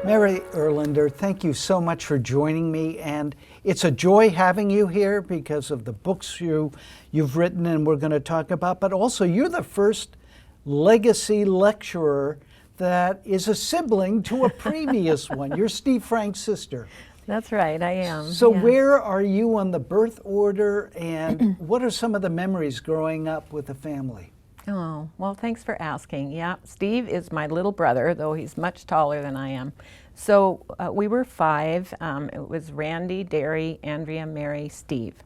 Mary Ehrlander, thank you so much for joining me, and it's a joy having you here because of the books you've written and we're going to talk about, but also you're the first legacy lecturer that is a sibling to a previous one. You're Steve Frank's sister. That's right, I am. So where are you on the birth order, and what are some of the memories growing up with the family? Oh, well, thanks for asking. Yeah, Steve is my little brother, though he's much taller than I am. So we were five. It was Randy, Derry, Andrea, Mary, Steve.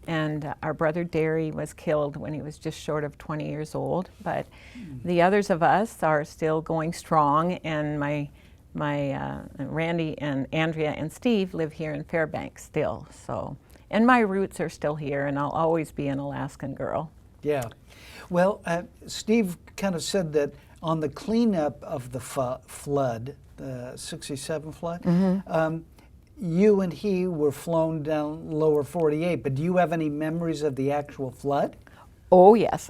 And our brother Derry was killed when he was just short of 20 years old. But the others of us are still going strong, and my Randy and Andrea and Steve live here in Fairbanks still. So, and my roots are still here, and I'll always be an Alaskan girl. Yeah. Well, Steve kind of said that on the cleanup of the flood, the 67 flood, you and he were flown down lower 48, but do you have any memories of the actual flood? Oh, yes.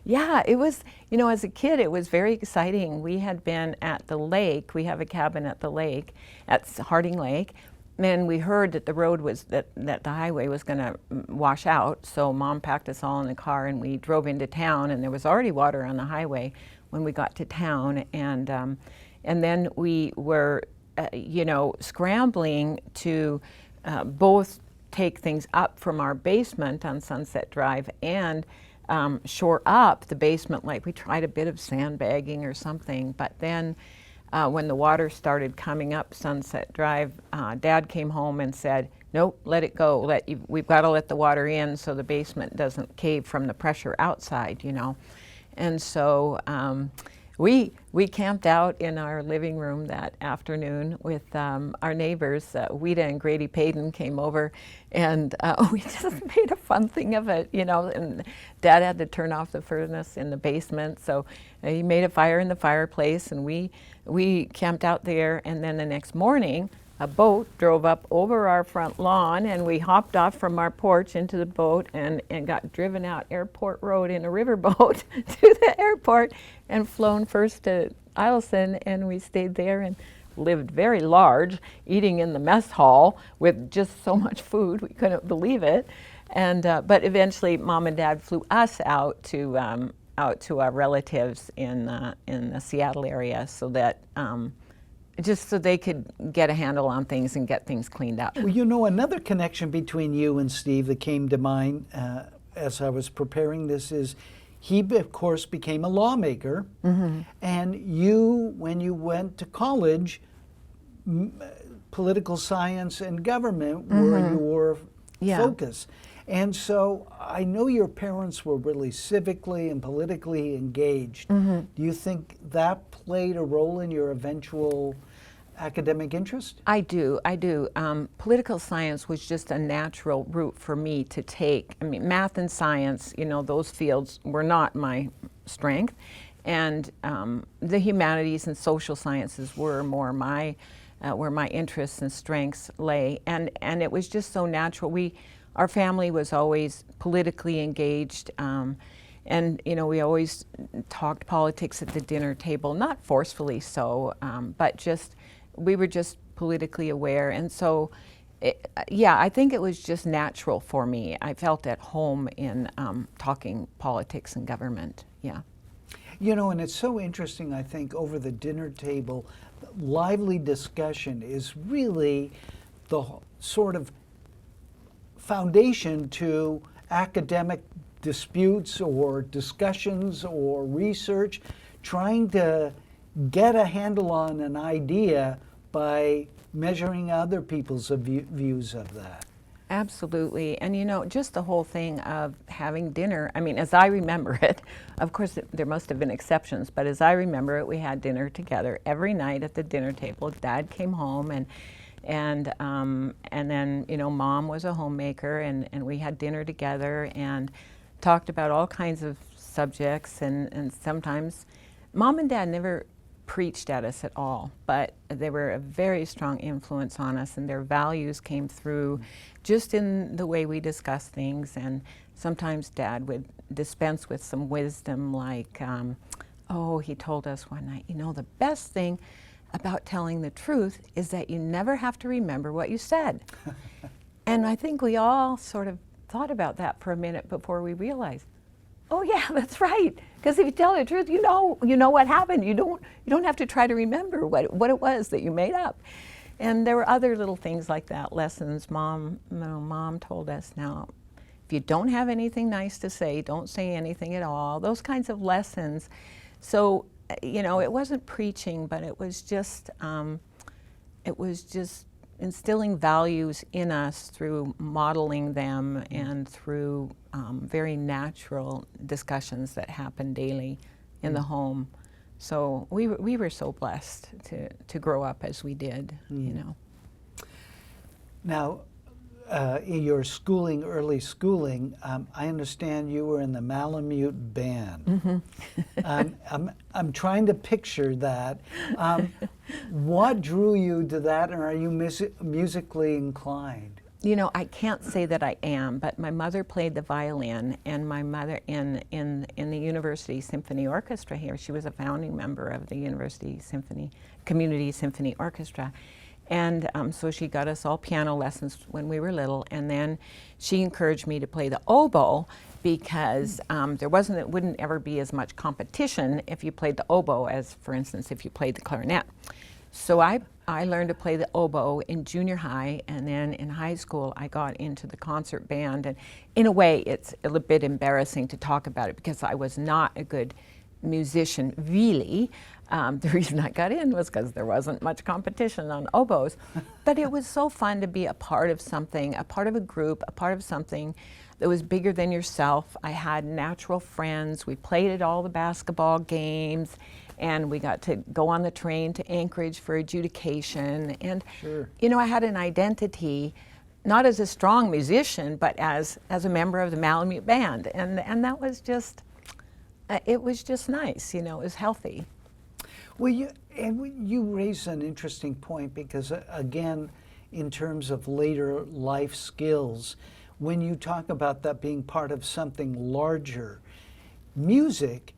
Yeah, it was, you know, as a kid, it was very exciting. We had been at the lake. We have a cabin at the lake, at Harding Lake. And we heard that the road was, that the highway was going to wash out. So Mom packed us all in the car and we drove into town, and there was already water on the highway when we got to town. And then we were, you know, scrambling to both take things up from our basement on Sunset Drive and shore up the basement. Like we tried a bit of sandbagging or something, but then when the water started coming up Sunset Drive, Dad came home and said, nope, let it go. We've got to let the water in so the basement doesn't cave from the pressure outside, you know. And so we camped out in our living room that afternoon with our neighbors. Weta and Grady Payden came over, and we just made a fun thing of it, you know. And Dad had to turn off the furnace in the basement, so he made a fire in the fireplace, and we camped out there. And then the next morning, a boat drove up over our front lawn, and we hopped off from our porch into the boat and got driven out Airport Road in a riverboat to the airport and flown first to Eielson, and we stayed there and lived very large, eating in the mess hall with just so much food, we couldn't believe it. And but eventually Mom and Dad flew us out to our relatives in the Seattle area, so that just so they could get a handle on things and get things cleaned up. Well, you know, another connection between you and Steve that came to mind as I was preparing this is he, of course, became a lawmaker, and you, when you went to college, political science and government were your focus. And so I know your parents were really civically and politically engaged. Do you think that played a role in your eventual academic interest? I do. Political science was just a natural route for me to take. I mean, math and science, you know, those fields were not my strength. And the humanities and social sciences were more where my interests and strengths lay. And it was just so natural. Our family was always politically engaged, and you know, we always talked politics at the dinner table, not forcefully so, but just we were just politically aware. And so, yeah, I think it was just natural for me. I felt at home in talking politics and government. Yeah. You know, and it's so interesting, I think, over the dinner table, lively discussion is really the sort of foundation to academic disputes or discussions or research, trying to get a handle on an idea by measuring other people's views of that. Absolutely. And you know, just the whole thing of having dinner, I mean, as I remember it, of course there must have been exceptions, but as I remember it, we had dinner together every night at the dinner table. Dad came home, and then, you know, Mom was a homemaker, and we had dinner together and talked about all kinds of subjects, and sometimes Mom and Dad never preached at us at all, but they were a very strong influence on us, and their values came through just in the way we discussed things. And sometimes Dad would dispense with some wisdom, like, oh, he told us one night, you know, the best thing about telling the truth is that you never have to remember what you said. And I think we all sort of thought about that for a minute before we realized, oh yeah, that's right. Because if you tell the truth, you know what happened. You don't have to try to remember what it was that you made up. And there were other little things like that, lessons Mom told us. Now, if you don't have anything nice to say, don't say anything at all. Those kinds of lessons. So, it wasn't preaching, but it was just instilling values in us through modeling them and through very natural discussions that happen daily in the home. So we were so blessed to grow up as we did, Now, in your schooling, early schooling, I understand you were in the Malamute band. Mm-hmm. I'm trying to picture that. What drew you to that, and are you musically inclined? I can't say that I am, but my mother played the violin, and my mother in the University Symphony Orchestra here. She was a founding member of the University Community Symphony Orchestra. And so she got us all piano lessons when we were little, and then she encouraged me to play the oboe because it wouldn't ever be as much competition if you played the oboe as, for instance, if you played the clarinet. So I learned to play the oboe in junior high, and then in high school I got into the concert band. And in a way, it's a little bit embarrassing to talk about it because I was not a good musician, really. The reason I got in was because there wasn't much competition on oboes. But it was so fun to be a part of something, a part of a group, a part of something that was bigger than yourself. I had natural friends. We played at all the basketball games, and we got to go on the train to Anchorage for adjudication. And, Sure. I had an identity, not as a strong musician, but as a member of the Malamute band. And that was just, it was just nice, it was healthy. Well, you raise an interesting point because, again, in terms of later life skills, when you talk about that being part of something larger, music,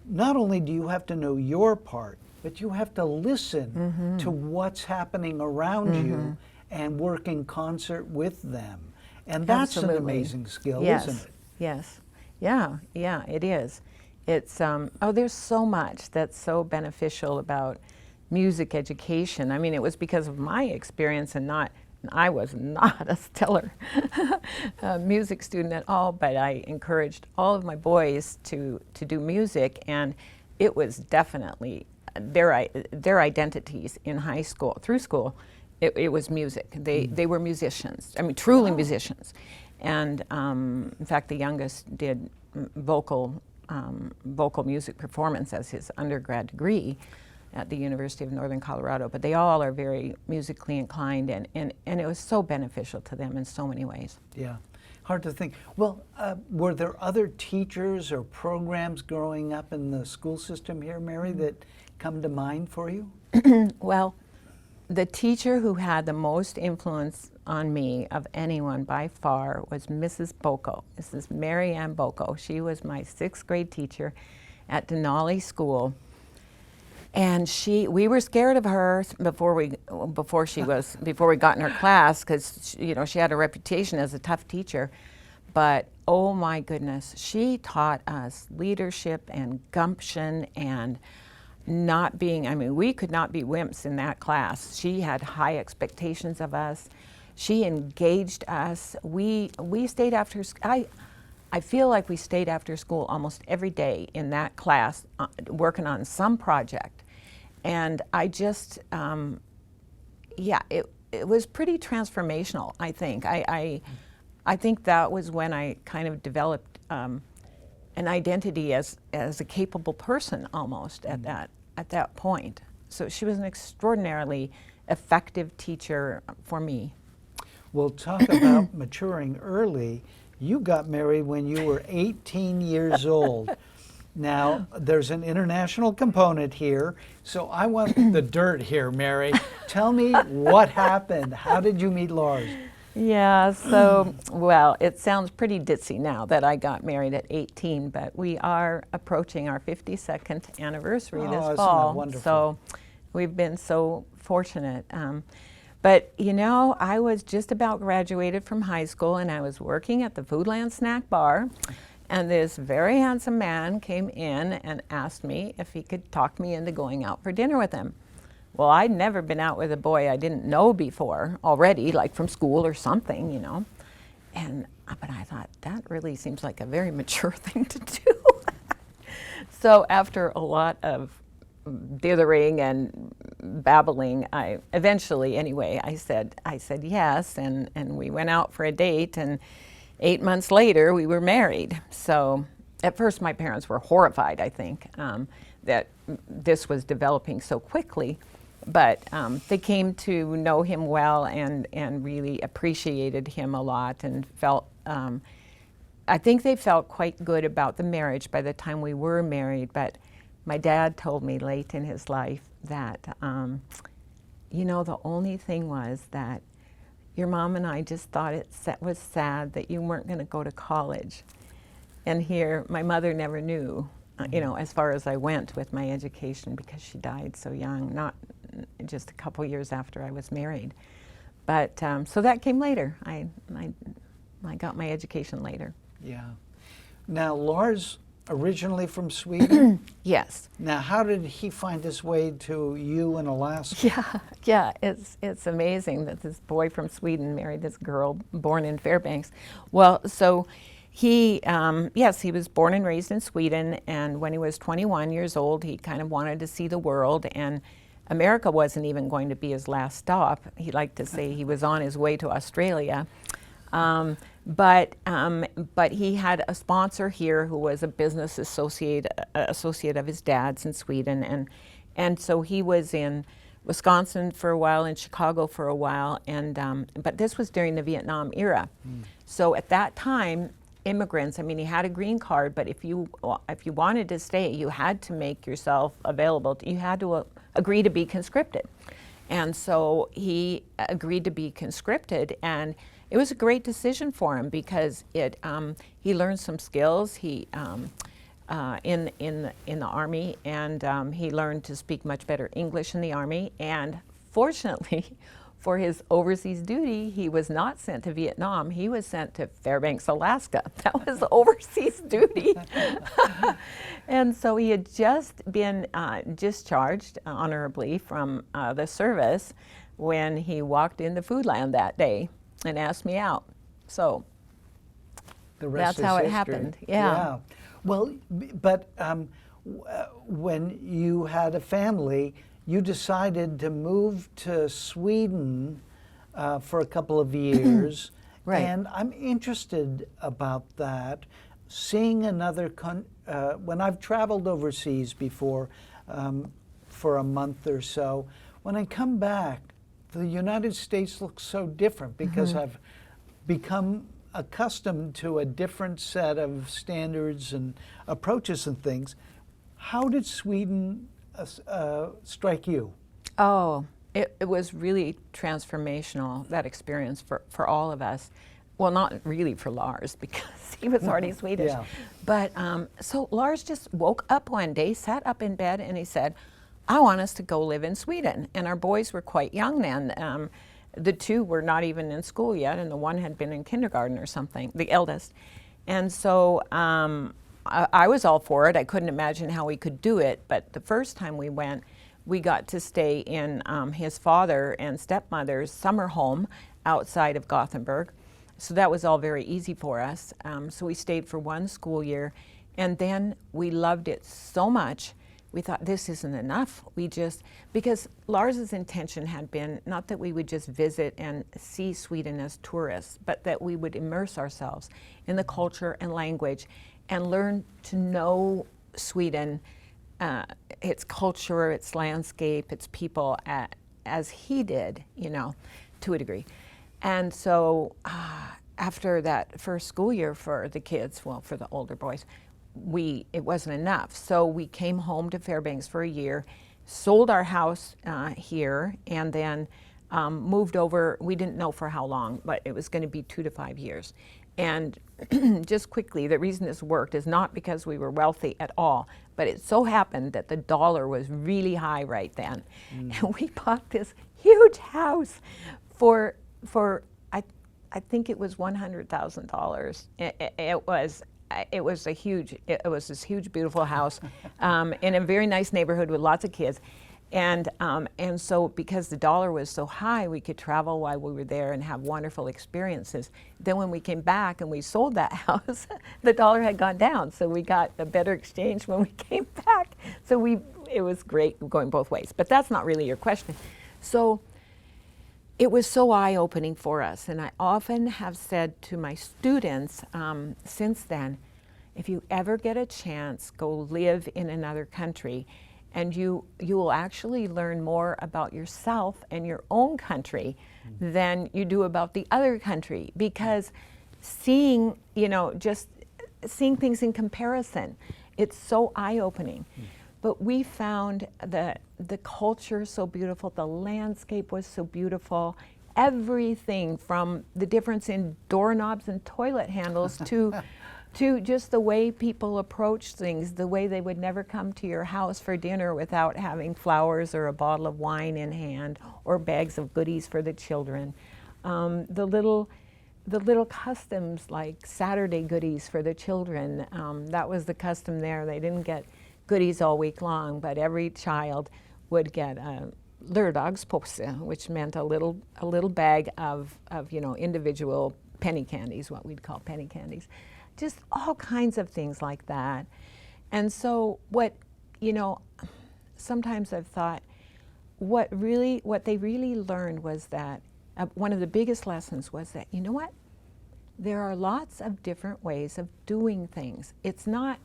not only do you have to know your part, but you have to listen to what's happening around you and work in concert with them. And that's Absolutely. an amazing skill, Yes. isn't it? Yes. Yeah, it is. It's, there's so much that's so beneficial about music education. I mean, it was because of my experience and I was not a stellar music student at all, but I encouraged all of my boys to do music, and it was definitely their identities in high school, through school. It was music. They were musicians. I mean, truly musicians. And in fact, the youngest did vocal music performance as his undergrad degree at the University of Northern Colorado. But they all are very musically inclined, and it was so beneficial to them in so many ways. Yeah, hard to think. Well, were there other teachers or programs growing up in the school system here, Mary, that come to mind for you? Well, the teacher who had the most influence on me of anyone by far was Mrs. Boko. This is Mary Ann Boko. She was my 6th grade teacher at Denali School. And we were scared of her before we got in her class, because she had a reputation as a tough teacher. But oh my goodness, she taught us leadership and gumption and not being, we could not be wimps in that class. She had high expectations of us. She engaged us. We stayed after, I feel like we stayed after school almost every day in that class working on some project. And I just, it was pretty transformational, I think. I think that was when I kind of developed an identity as a capable person almost at that point. So she was an extraordinarily effective teacher for me. Well, talk about maturing early. You got married when you were 18 years old. Now, there's an international component here, so I want the dirt here, Mary. Tell me what happened. How did you meet Lars? Yeah, so, well, it sounds pretty ditzy now that I got married at 18, but we are approaching our 52nd anniversary this isn't that fall. wonderful? So We've been so fortunate. But you know, I was just about graduated from high school, and I was working at the Foodland Snack Bar, and this very handsome man came in and asked me if he could talk me into going out for dinner with him. Well, I'd never been out with a boy I didn't know before already, like from school or something, you know. But I thought, that really seems like a very mature thing to do. So after a lot of dithering and babbling, I said yes, and we went out for a date, and 8 months later we were married. So at first my parents were horrified, I think, that this was developing so quickly, but they came to know him well and really appreciated him a lot, and felt, I think they felt quite good about the marriage by the time we were married. But my dad told me late in his life that, you know, the only thing was that your mom and I just thought it was sad that you weren't going to go to college. And here, my mother never knew, you know, as far as I went with my education, because she died so young, not just a couple years after I was married. But so that came later. I got my education later. Yeah. Now, Lars originally from Sweden? Yes. Now, how did he find his way to you in Alaska? Yeah, it's amazing that this boy from Sweden married this girl born in Fairbanks. Well, so he, yes, he was born and raised in Sweden, and when he was 21 years old, he kind of wanted to see the world, and America wasn't even going to be his last stop. He liked to say he was on his way to Australia. But he had a sponsor here who was a business associate of his dad's in Sweden, and so he was in Wisconsin for a while, in Chicago for a while, and but this was during the Vietnam era. So at that time, immigrants, I mean, he had a green card, but if you wanted to stay, you had to make yourself available. You had to agree to be conscripted, and so he agreed to be conscripted, and it was a great decision for him because he learned some skills in the Army, and he learned to speak much better English in the Army. And fortunately, for his overseas duty, he was not sent to Vietnam. He was sent to Fairbanks, Alaska. That was overseas duty. And so he had just been discharged honorably from the service when he walked into Foodland that day and asked me out. So that's how it happened. Yeah. Well, but when you had a family, you decided to move to Sweden for a couple of years. Right. And I'm interested about that. Seeing another when I've traveled overseas before for a month or so, when I come back, the United States looks so different because I've become accustomed to a different set of standards and approaches and things. How did Sweden strike you? Oh, it was really transformational, that experience for all of us. Well, not really for Lars because he was already Swedish. Yeah. But so Lars just woke up one day, sat up in bed, and he said, I want us to go live in Sweden. And our boys were quite young then. The two were not even in school yet, and the one had been in kindergarten or something, the eldest. And so I was all for it. I couldn't imagine how we could do it. But the first time we went, we got to stay in his father and stepmother's summer home outside of Gothenburg. So that was all very easy for us. So we stayed for one school year, and then we loved it so much. We thought, this isn't enough. Because Lars's intention had been not that we would just visit and see Sweden as tourists, but that we would immerse ourselves in the culture and language and learn to know Sweden, its culture, its landscape, its people, as he did, you know, to a degree. And so after that first school year for the kids, well, for the older boys, it wasn't enough. So we came home to Fairbanks for a year, sold our house here, and then moved over. We didn't know for how long, but it was going to be 2 to 5 years. And just quickly, the reason this worked is not because we were wealthy at all, but it so happened that the dollar was really high right then. And we bought this huge house for I think it was $100,000. It was this huge, beautiful house in a very nice neighborhood with lots of kids. And so because the dollar was so high, we could travel while we were there and have wonderful experiences. Then when we came back and we sold that house, the dollar had gone down. So we got a better exchange when we came back. So it was great going both ways. But that's not really your question. So it was so eye-opening for us. And I often have said to my students since then, if you ever get a chance, go live in another country, and you will actually learn more about yourself and your own country than you do about the other country, because seeing, just seeing things in comparison, it's so eye-opening. But we found the culture so beautiful, the landscape was so beautiful, everything from the difference in doorknobs and toilet handles to just the way people approach things, the way they would never come to your house for dinner without having flowers or a bottle of wine in hand or bags of goodies for the children. The little customs like Saturday goodies for the children, that was the custom there. They didn't get goodies all week long, but every child would get a lördagspåse, which meant a little bag of individual penny candies, what we'd call penny candies. Just all kinds of things like that. And so sometimes I've thought what they really learned was that one of the biggest lessons was that, you know what? There are lots of different ways of doing things. It's not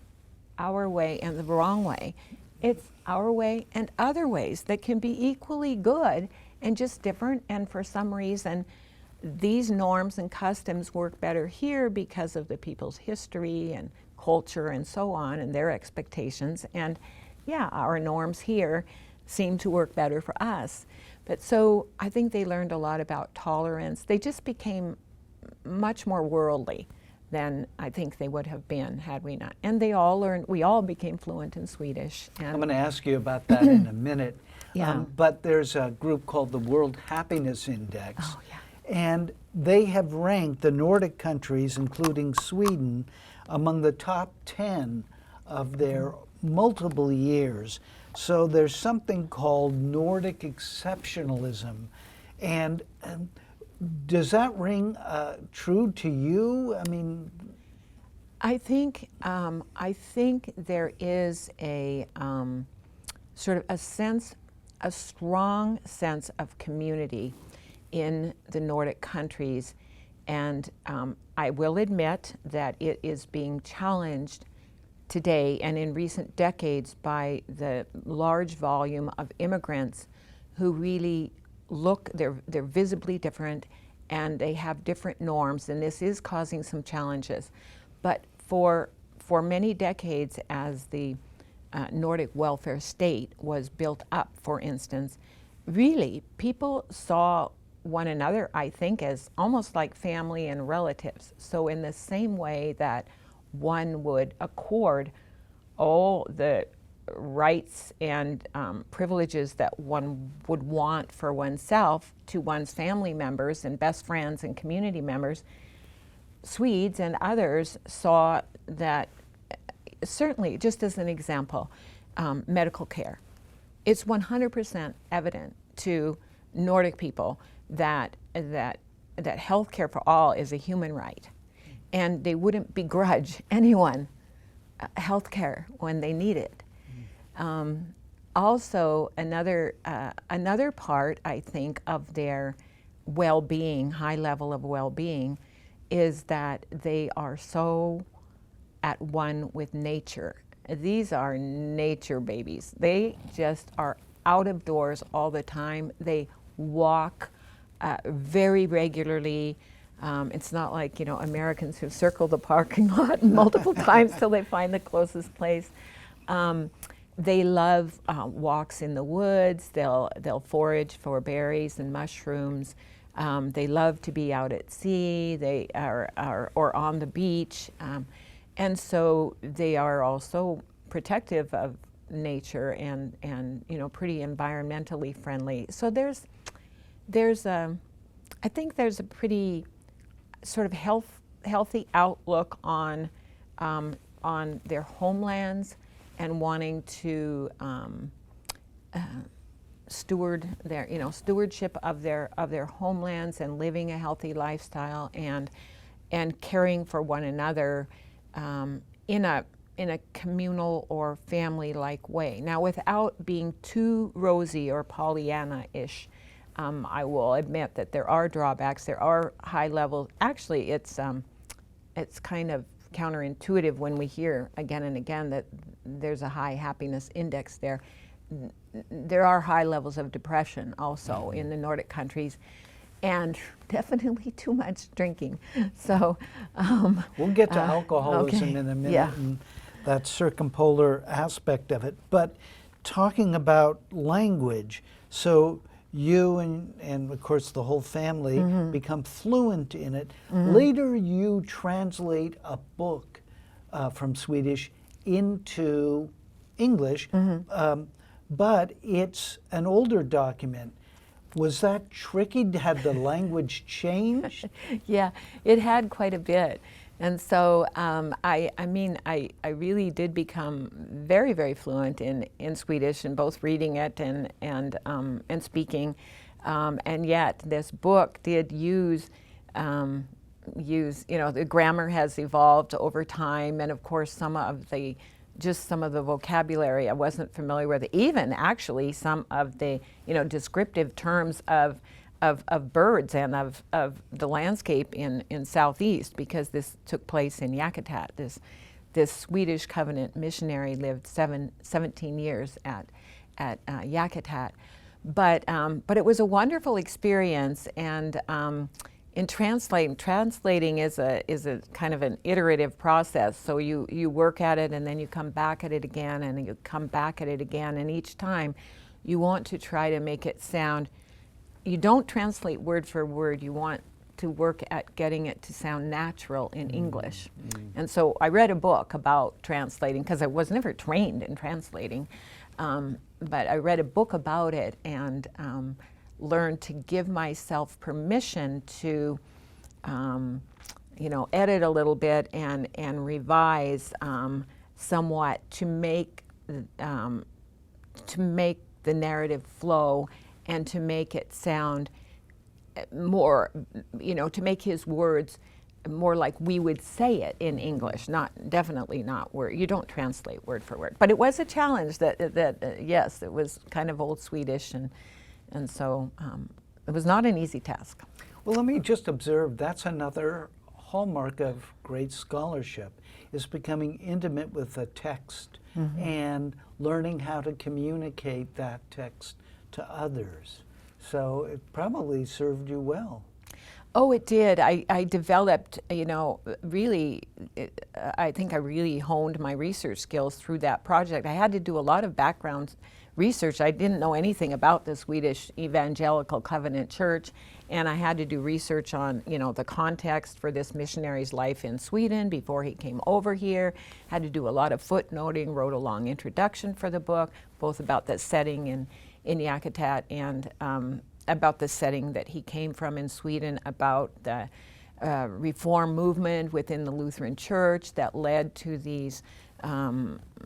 our way and the wrong way. It's our way and other ways that can be equally good and just different. And for some reason, these norms and customs work better here because of the people's history and culture and so on and their expectations. And yeah, our norms here seem to work better for us. But so I think they learned a lot about tolerance. They just became much more worldly than I think they would have been had we not. And we all became fluent in Swedish. And I'm going to ask you about that in a minute. Yeah. But there's a group called the World Happiness Index. Oh, yeah. And they have ranked the Nordic countries, including Sweden, among the top 10 of their multiple years. So there's something called Nordic exceptionalism. And does that ring true to you? I mean, I think there is a sort of a strong sense of community in the Nordic countries, and I will admit that it is being challenged today and in recent decades by the large volume of immigrants who really they're visibly different and they have different norms, and this is causing some challenges. But for many decades, as the Nordic welfare state was built up, for instance, really people saw one another, I think, as almost like family and relatives. So in the same way that one would accord all the rights and privileges that one would want for oneself to one's family members and best friends and community members, Swedes and others saw that, certainly, just as an example, medical care. It's 100% evident to Nordic people that health care for all is a human right, and they wouldn't begrudge anyone health care when they need it. Also, another part, I think, of their well-being, high level of well-being, is that they are so at one with nature. These are nature babies. They just are out of doors all the time. They walk very regularly. It's not like, Americans who circle the parking lot multiple times till they find the closest place. They love walks in the woods. They'll forage for berries and mushrooms. They love to be out at sea. They are or on the beach. And so they are also protective of nature and you know, pretty environmentally friendly. So there's I think there's a pretty sort of healthy outlook on their homelands and wanting to stewardship of their homelands and living a healthy lifestyle and caring for one another in a communal or family-like way. Now, without being too rosy or Pollyanna-ish, I will admit that there are drawbacks. There are high levels. Actually, it's kind of counterintuitive when we hear again and again that there's a high happiness index there. There are high levels of depression also in the Nordic countries, and definitely too much drinking. So we'll get to alcoholism okay. in a minute, Yeah. and that circumpolar aspect of it. But talking about language, so you and of course the whole family become fluent in it. Later you translate a book from Swedish into English, but it's an older document. Was that tricky? Had the language changed? Yeah, it had quite a bit. And so I really did become very, very fluent in Swedish, in both reading it and speaking. And yet this book did use, the grammar has evolved over time, and of course some of the vocabulary I wasn't familiar with, even actually some of the descriptive terms of birds and of the landscape in Southeast, because this took place in Yakutat. This Swedish Covenant missionary lived 17 years at Yakutat, but it was a wonderful experience. And in translating is a kind of an iterative process. So you work at it, and then you come back at it again, and you come back at it again, and each time you want to try to make it sound. You don't translate word for word. You want to work at getting it to sound natural in English. And so I read a book about translating, because I was never trained in translating, but I read a book about it and learned to give myself permission to edit a little bit and revise somewhat to make the narrative flow, and to make it sound more, to make his words more like we would say it in English, definitely not word. You don't translate word for word. But it was a challenge yes, it was kind of old Swedish, and so it was not an easy task. Well, let me just observe, that's another hallmark of great scholarship, is becoming intimate with the text and learning how to communicate that text to others. So it probably served you well. Oh, it did. I developed, really, I think I really honed my research skills through that project. I had to do a lot of background research. I didn't know anything about the Swedish Evangelical Covenant Church, and I had to do research on, the context for this missionary's life in Sweden before he came over here. Had to do a lot of footnoting, wrote a long introduction for the book, both about the setting in Yakutat and about the setting that he came from in Sweden, about the reform movement within the Lutheran Church that led to these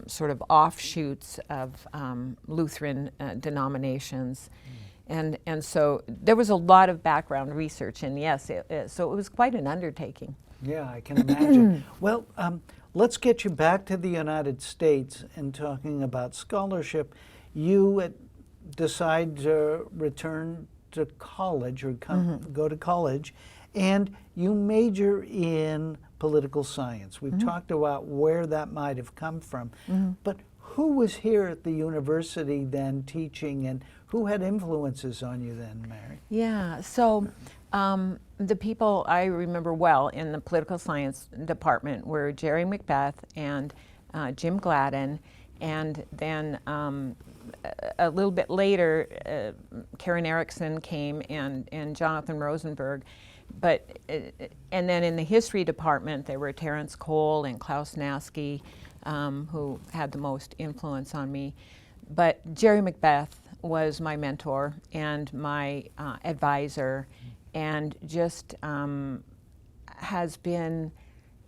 sort of offshoots of Lutheran denominations. And so there was a lot of background research, and yes, so it was quite an undertaking. Yeah, I can imagine. Well, let's get you back to the United States and talking about scholarship. You decide to return to college or go to college, and you major in political science. We've talked about where that might have come from, but who was here at the university then teaching, and who had influences on you then, Mary? Yeah, so the people I remember well in the political science department were Jerry Macbeth and Jim Gladden, and then a little bit later, Karen Erickson came and Jonathan Rosenberg. And then in the history department, there were Terrence Cole and Klaus Naske, who had the most influence on me. But Jerry Macbeth was my mentor and my advisor, and just has been,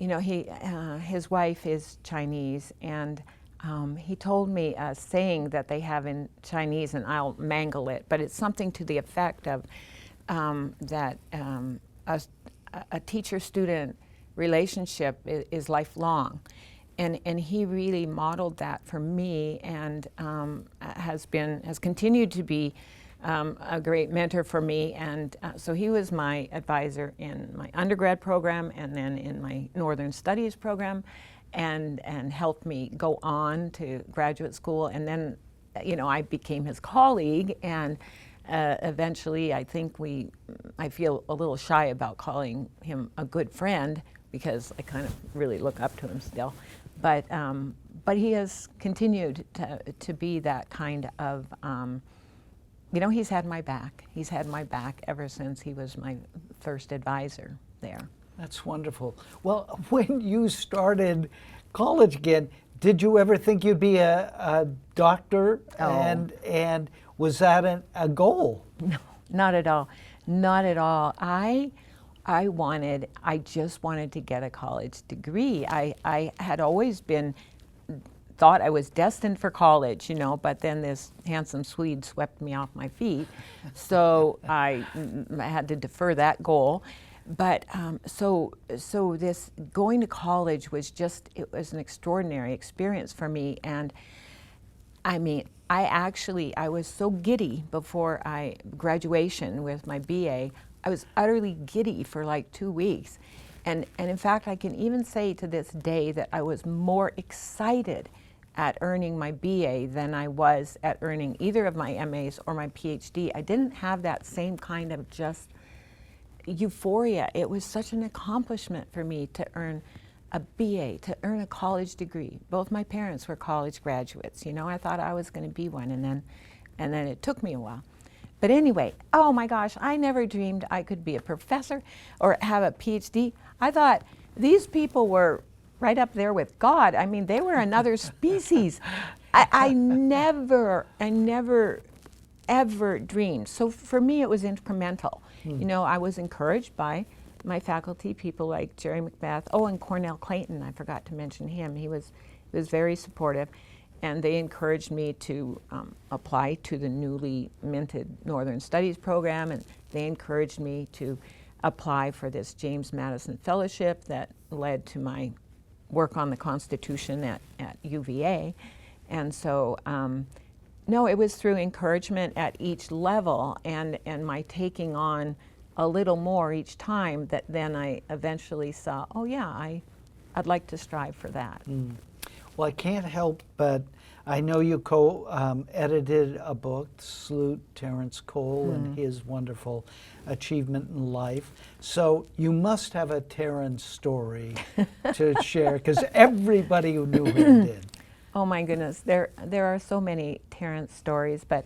his wife is Chinese, and he told me a saying that they have in Chinese, and I'll mangle it, but it's something to the effect of that a teacher-student relationship is lifelong. And he really modeled that for me, and has continued to be a great mentor for me. And so he was my advisor in my undergrad program and then in my Northern Studies program, and helped me go on to graduate school. And then, I became his colleague, and eventually I feel a little shy about calling him a good friend, because I kind of really look up to him still. But he has continued to be that kind of, he's had my back. He's had my back ever since he was my first advisor there. That's wonderful. Well, when you started college again, did you ever think you'd be a doctor? Oh. And was that a goal? No, not at all. Not at all. I just wanted to get a college degree. I had always thought I was destined for college, but then this handsome Swede swept me off my feet. So I had to defer that goal. But so this going to college was it was an extraordinary experience for me. And I mean, I was so giddy before graduation with my BA. I was utterly giddy for like 2 weeks. And in fact, I can even say to this day that I was more excited at earning my BA than I was at earning either of my MAs or my PhD. I didn't have that same kind of just euphoria. It was such an accomplishment for me to earn a BA, to earn a college degree. Both my parents were college graduates. I thought I was going to be one, and then it took me a while. But anyway, oh my gosh, I never dreamed I could be a professor or have a PhD. I thought these people were right up there with God. I mean, they were another species. I never, ever dreamed. So for me, it was incremental. I was encouraged by my faculty, people like Jerry Macbeth. Oh, and Cornell Clayton, I forgot to mention him. He was very supportive. And they encouraged me to apply to the newly minted Northern Studies program, and they encouraged me to apply for this James Madison Fellowship that led to my work on the Constitution at UVA. And so, no, it was through encouragement at each level and my taking on a little more each time that then I eventually saw, oh yeah, I'd like to strive for that. Well, I can't help but I know you co-edited a book, Salute Terence Cole and his wonderful achievement in life. So you must have a Terence story to share, because everybody who knew him did. Oh my goodness, there are so many Terence stories, but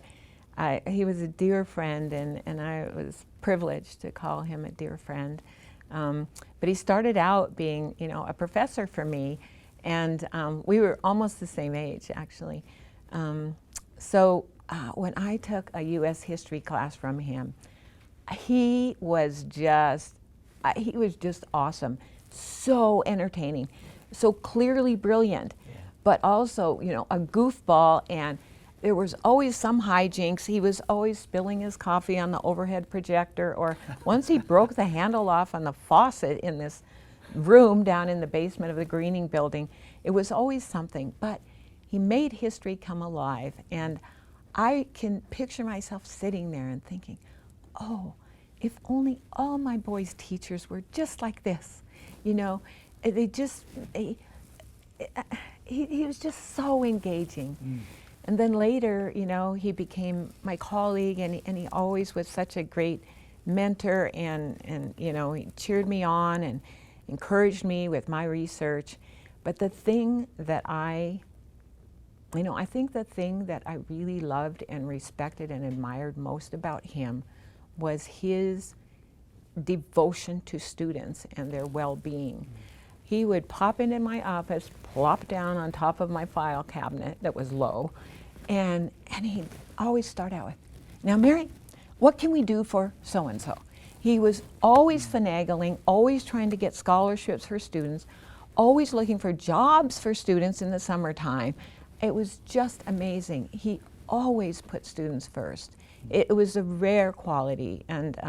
he was a dear friend, and I was privileged to call him a dear friend. But he started out being, a professor for me. And we were almost the same age, actually. So when I took a U.S. history class from him, he was just awesome, so entertaining, so clearly brilliant, but also, a goofball. And there was always some hijinks. He was always spilling his coffee on the overhead projector, or once he broke the handle off on the faucet in this room down in the basement of the Greening building. It was always something, but he made history come alive. And I can picture myself sitting there and thinking, oh, if only all my boys' teachers were just like this. He was just so engaging. And then later, he became my colleague, and he always was such a great mentor, and he cheered me on and encouraged me with my research. But the thing that I think the thing that I really loved and respected and admired most about him was his devotion to students and their well-being. he would pop into my office, plop down on top of my file cabinet that was low, and he'd always start out with, "Now, Mary, what can we do for so-and-so?" He was always finagling, always trying to get scholarships for students, always looking for jobs for students in the summertime. It was just amazing. He always put students first. It was a rare quality, and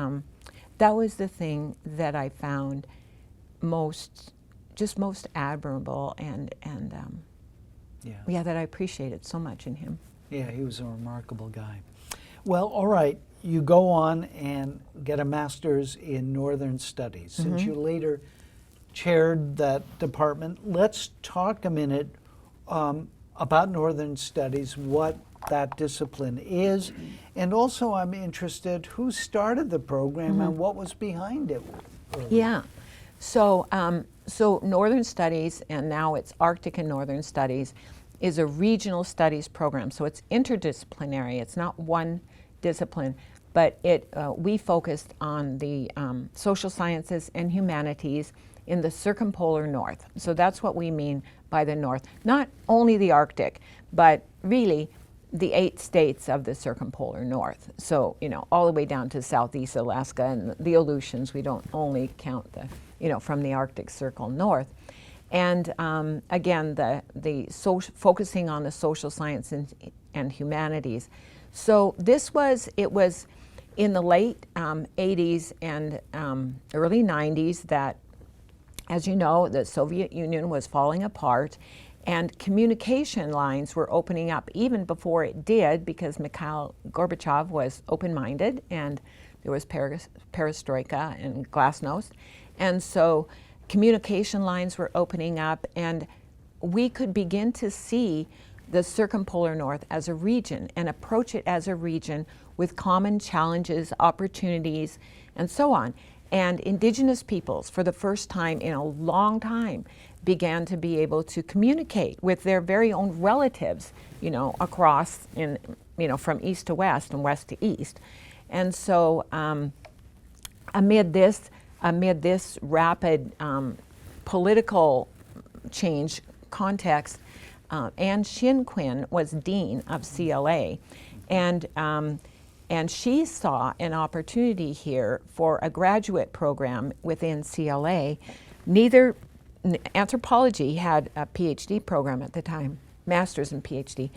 that was the thing that I found most admirable, and that I appreciated so much in him. Yeah, he was a remarkable guy. Well, all right, you go on and get a master's in Northern Studies. Since you later chaired that department, let's talk a minute about Northern Studies, what that discipline is, and also I'm interested who started the program and what was behind it. Yeah, so Northern Studies, and now it's Arctic and Northern Studies, is a regional studies program. So it's interdisciplinary. It's not one discipline, but we focused on the social sciences and humanities in the circumpolar north. So that's what we mean by the north. Not only the Arctic, but really the 8 states of the circumpolar north. So, all the way down to southeast Alaska and the Aleutians. We don't only count from the Arctic Circle north. And again, focusing on the social sciences and humanities. So it was in the late 80s and early 90s that, as you know, the Soviet Union was falling apart, and communication lines were opening up even before it did, because Mikhail Gorbachev was open-minded, and there was perestroika and glasnost. And so communication lines were opening up, and we could begin to see the circumpolar north as a region and approach it as a region with common challenges, opportunities, and so on. And Indigenous peoples, for the first time in a long time, began to be able to communicate with their very own relatives, across from east to west and west to east. And so amid this rapid political change context, Anne Shinquin was dean of CLA, and she saw an opportunity here for a graduate program within CLA. Neither anthropology had a Ph.D. program at the time, master's and Ph.D.,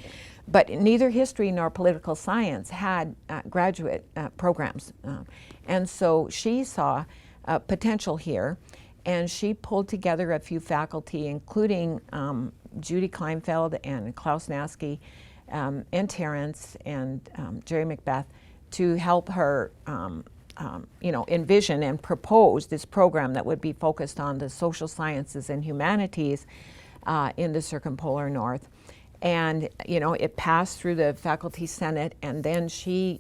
but neither history nor political science had graduate programs. And so she saw potential here, and she pulled together a few faculty, including Judy Kleinfeld and Klaus Naske and Terrence and Jerry Macbeth, to help her envision and propose this program that would be focused on the social sciences and humanities in the circumpolar north. And it passed through the faculty senate, and then she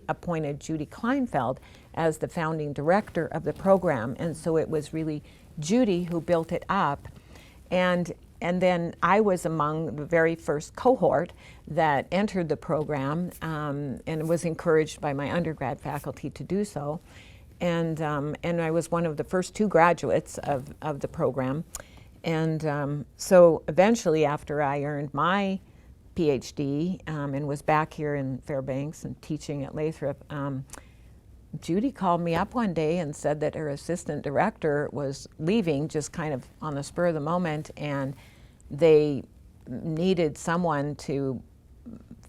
appointed Judy Kleinfeld as the founding director of the program. And so it was really Judy who built it up. And then I was among the very first cohort that entered the program, and was encouraged by my undergrad faculty to do so. And I was one of the first 2 graduates of the program. And so eventually, after I earned my PhD and was back here in Fairbanks and teaching at Lathrop, Judy called me up one day and said that her assistant director was leaving, just kind of on the spur of the moment, and they needed someone to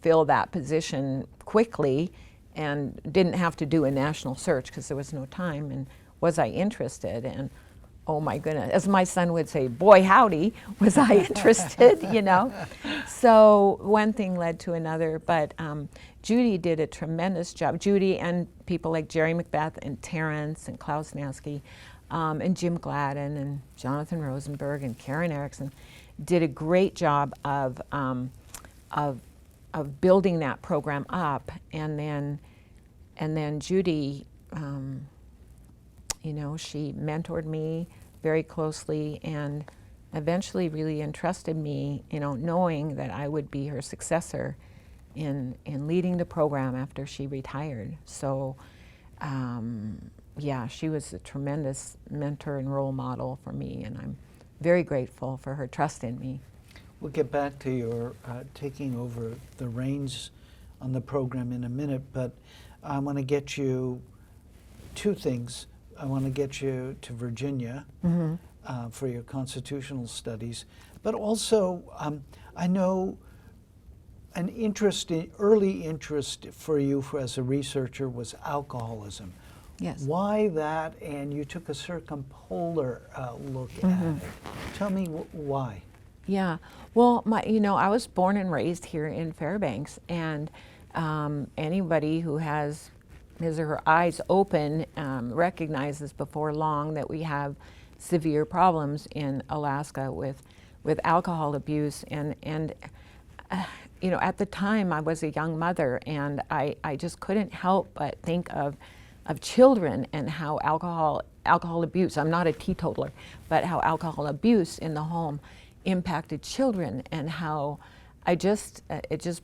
fill that position quickly and didn't have to do a national search because there was no time. And was I interested? And oh my goodness, as my son would say, boy howdy, was I interested, So one thing led to another, but Judy did a tremendous job. Judy and people like Jerry Macbeth and Terrence and Klaus Naske and Jim Gladden and Jonathan Rosenberg and Karen Erickson did a great job of building that program up. And then Judy, she mentored me very closely and eventually really entrusted me, knowing that I would be her successor in leading the program after she retired. So, she was a tremendous mentor and role model for me, and I'm very grateful for her trust in me. We'll get back to your taking over the reins on the program in a minute, but I want to get you two things. I want to get you to Virginia for your constitutional studies, but also I know an early interest for you as a researcher was alcoholism. Yes. Why that? And you took a circumpolar look at it. Tell me why. Yeah, well, I was born and raised here in Fairbanks, and anybody who has his or her eyes open recognizes before long that we have severe problems in Alaska with alcohol abuse, and at the time I was a young mother, and I just couldn't help but think of children and how alcohol abuse, I'm not a teetotaler, but how alcohol abuse in the home impacted children, and how it just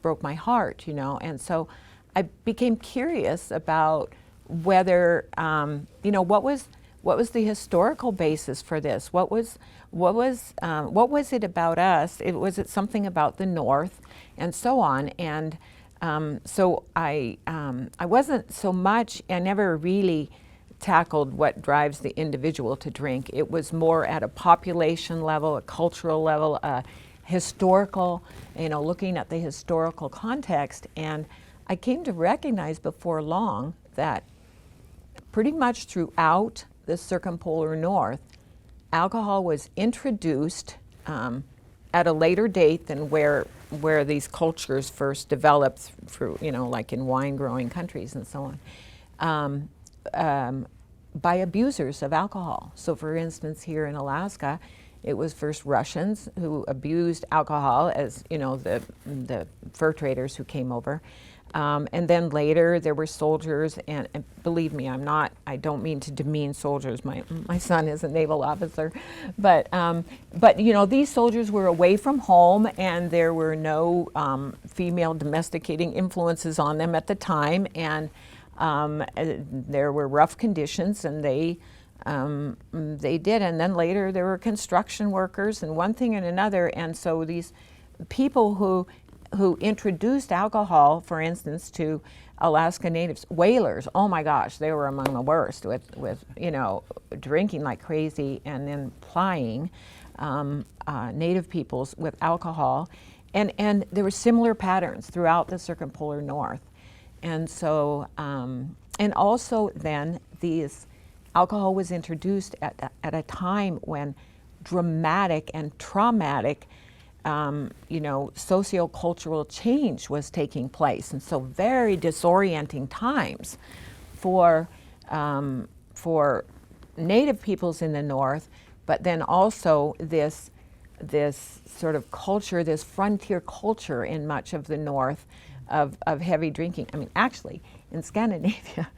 broke my heart, and so I became curious about whether what was the historical basis for this? What was it about us? Was it something about the North, and so on? And so I wasn't so much. I never really tackled what drives the individual to drink. It was more at a population level, a cultural level, a historical, looking at the historical context. And I came to recognize before long that pretty much throughout the circumpolar North, alcohol was introduced at a later date than where these cultures first developed through, like in wine growing countries and so on. By abusers of alcohol. So for instance, here in Alaska, it was first Russians who abused alcohol as, the fur traders who came over. And then later there were soldiers, and believe me, I don't mean to demean soldiers. My son is a naval officer, but these soldiers were away from home, and there were no female domesticating influences on them at the time, and there were rough conditions, and they did. And then later there were construction workers, and one thing and another. And so these people who introduced alcohol, for instance, to Alaska natives, whalers, oh my gosh, they were among the worst with drinking like crazy, and then plying native peoples with alcohol. And there were similar patterns throughout the circumpolar North. And so, and also then alcohol was introduced at a time when dramatic and traumatic, sociocultural change was taking place. And so very disorienting times for native peoples in the North, but then also this sort of culture, this frontier culture in much of the North, of heavy drinking. I mean, actually, in Scandinavia,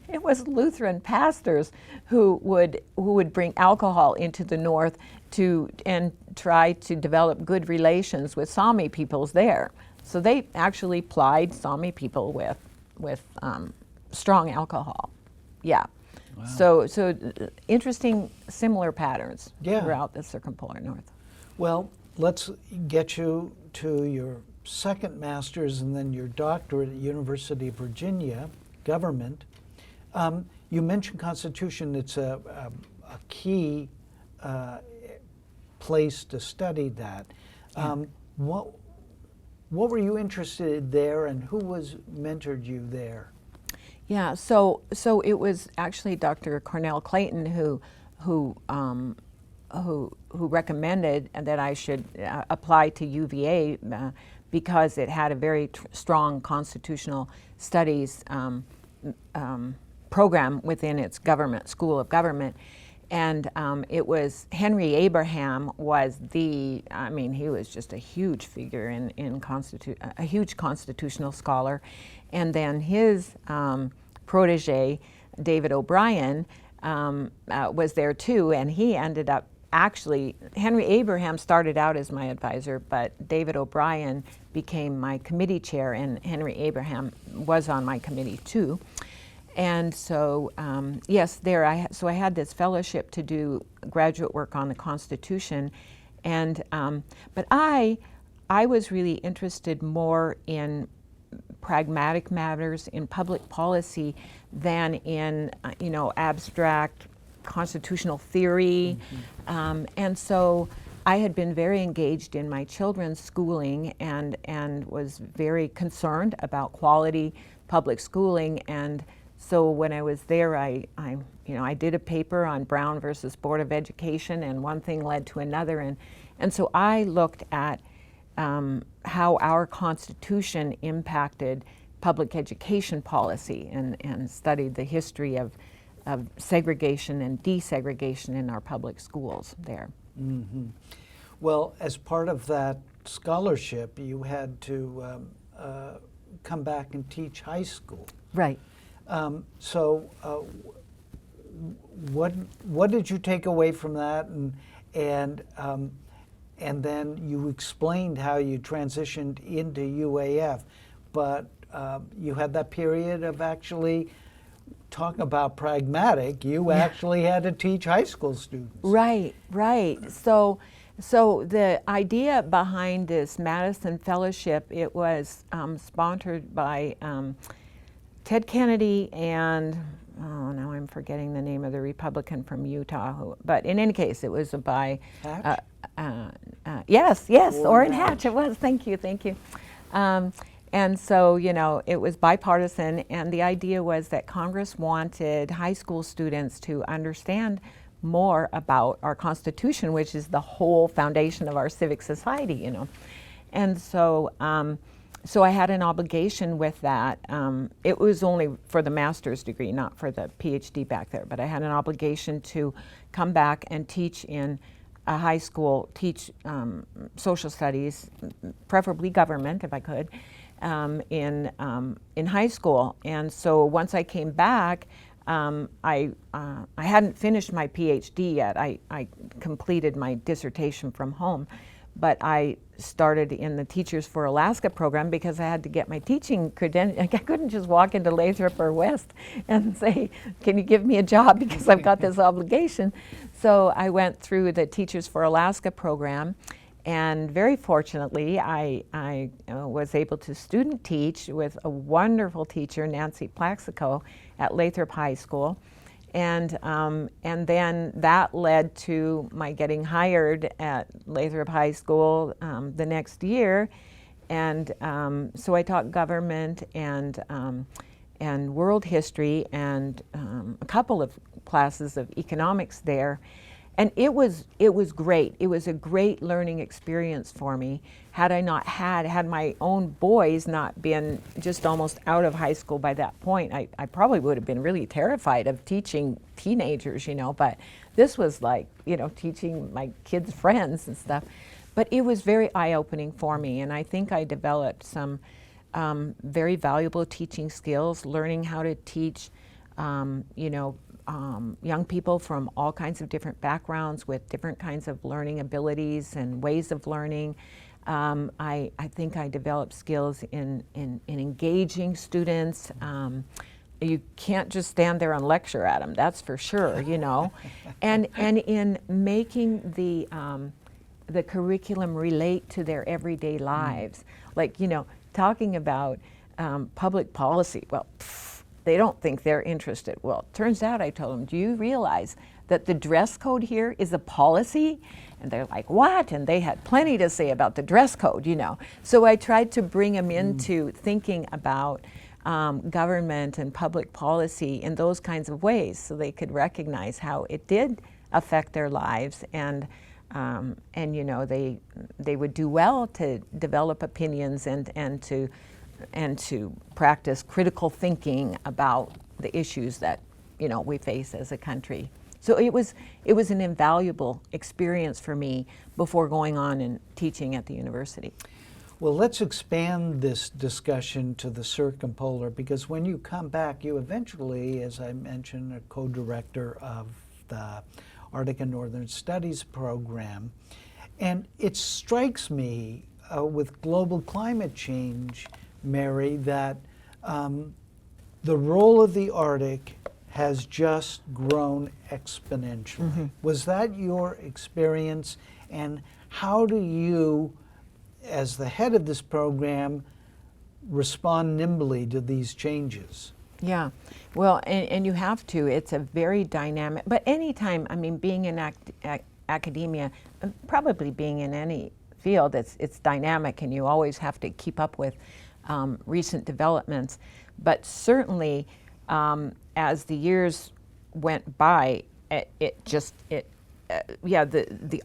it was Lutheran pastors who would bring alcohol into the North and try to develop good relations with Sami peoples there. So they actually plied Sami people with strong alcohol. Yeah. Wow. So interesting, similar patterns throughout the circumpolar North. Well, let's get you to your second master's and then your doctorate at University of Virginia, government. You mentioned Constitution. It's a key place to study that. What were you interested in there, and who mentored you there? Yeah, so it was actually Dr. Cornell Clayton who recommended that I should apply to UVA because it had a very strong constitutional studies program within its school of government. And it was Henry Abraham was he was just a huge figure a huge constitutional scholar. And then his protege, David O'Brien, was there too, and he ended up Henry Abraham started out as my advisor, but David O'Brien became my committee chair, and Henry Abraham was on my committee too. And so, yes, so I had this fellowship to do graduate work on the Constitution, and but I was really interested more in pragmatic matters, in public policy, than in abstract constitutional theory. And so I had been very engaged in my children's schooling and was very concerned about quality public schooling. And so when I was there, I did a paper on Brown versus Board of Education, and one thing led to another. And so I looked at how our Constitution impacted public education policy and studied the history of segregation and desegregation in our public schools there. Mm-hmm. Well, as part of that scholarship, you had to come back and teach high school. Right. So what did you take away from that? And then you explained how you transitioned into UAF, but you had that period of actually talking about pragmatic. You actually had to teach high school students. Right, right. So the idea behind this Madison Fellowship, it was sponsored by Ted Kennedy and, now I'm forgetting the name of the Republican from Utah, but in any case, it was by, Hatch? yes, Orrin Hatch, it was, thank you. And so, it was bipartisan, and the idea was that Congress wanted high school students to understand more about our Constitution, which is the whole foundation of our civic society, And so, so I had an obligation with that. It was only for the master's degree, not for the Ph.D. back there, but I had an obligation to come back and teach in a high school, teach social studies, preferably government if I could, in high school. And so once I came back, I hadn't finished my PhD yet. I completed my dissertation from home, but I started in the Teachers for Alaska program because I had to get my teaching credential. I couldn't just walk into Lathrop or West and say, can you give me a job because I've got this obligation. So I went through the Teachers for Alaska program, and very fortunately I was able to student teach with a wonderful teacher, Nancy Plaxico, at Lathrop High School. And then that led to my getting hired at Lathrop High School the next year, and so I taught government and world history and a couple of classes of economics there, and it was great. It was a great learning experience for me. Had I not had my own boys not been just almost out of high school by that point, I probably would have been really terrified of teaching teenagers, but this was like, teaching my kids' friends and stuff. But it was very eye-opening for me, and I think I developed some very valuable teaching skills, learning how to teach, young people from all kinds of different backgrounds with different kinds of learning abilities and ways of learning. I think I developed skills in engaging students. You can't just stand there and lecture at them, that's for sure, and in making the curriculum relate to their everyday lives. Like, talking about public policy, well, they don't think they're interested. Well, it turns out, I told them, do you realize that the dress code here is a policy? And they're like, what? And they had plenty to say about the dress code, So I tried to bring them into thinking about government and public policy in those kinds of ways, so they could recognize how it did affect their lives, and they would do well to develop opinions and to practice critical thinking about the issues that we face as a country. So it was an invaluable experience for me before going on and teaching at the university. Well, let's expand this discussion to the circumpolar, because when you come back, you eventually, as I mentioned, are co-director of the Arctic and Northern Studies program. And it strikes me with global climate change, Mary, that the role of the Arctic has just grown exponentially. Was that your experience? And how do you, as the head of this program, respond nimbly to these changes? Yeah, well, and you have to. It's a very dynamic, but anytime, I mean, being in academia, probably being in any field, it's dynamic, and you always have to keep up with recent developments. But certainly, as the years went by, the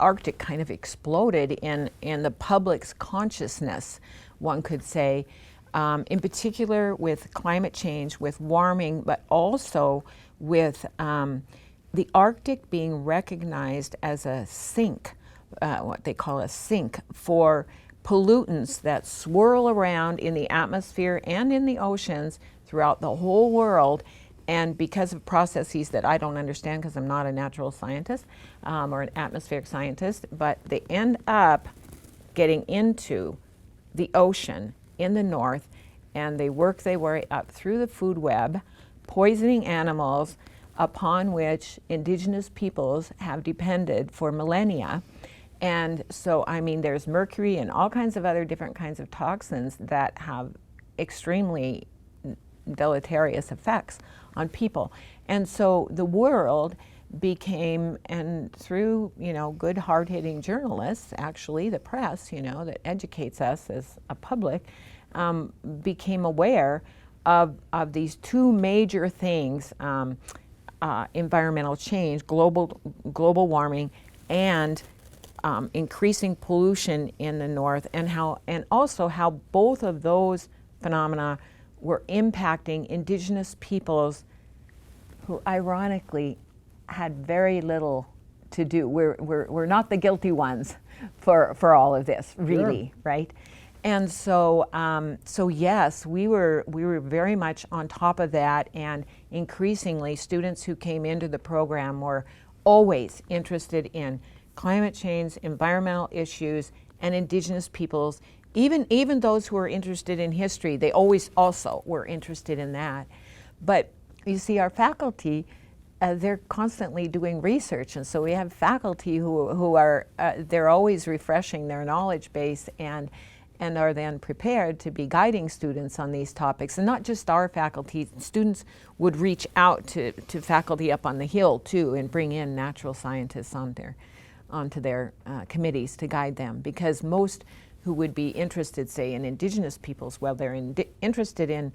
Arctic kind of exploded in the public's consciousness, one could say, in particular with climate change, with warming, but also with the Arctic being recognized as a sink, what they call a sink for pollutants that swirl around in the atmosphere and in the oceans throughout the whole world. And because of processes that I don't understand because I'm not a natural scientist or an atmospheric scientist, but they end up getting into the ocean in the north, and they work their way up through the food web, poisoning animals upon which indigenous peoples have depended for millennia. And so, I mean, there's mercury and all kinds of other different kinds of toxins that have extremely deleterious effects on people. And so the world became, and through, good hard-hitting journalists, actually, the press, that educates us as a public, became aware of these two major things, environmental change, global warming, and increasing pollution in the north, and also how both of those phenomena were impacting indigenous peoples who ironically had very little to do. We're not the guilty ones for all of this, really, Sure. right? And so yes, we were very much on top of that, and increasingly students who came into the program were always interested in climate change, environmental issues, and indigenous peoples. Even those who were interested in history, they always also were interested in that. But you see, our faculty, they're constantly doing research, and so we have faculty who are they're always refreshing their knowledge base and are then prepared to be guiding students on these topics. And not just our faculty, students would reach out to faculty up on the Hill too, and bring in natural scientists onto their committees to guide them, because most who would be interested, say, in indigenous peoples, well, they're interested in,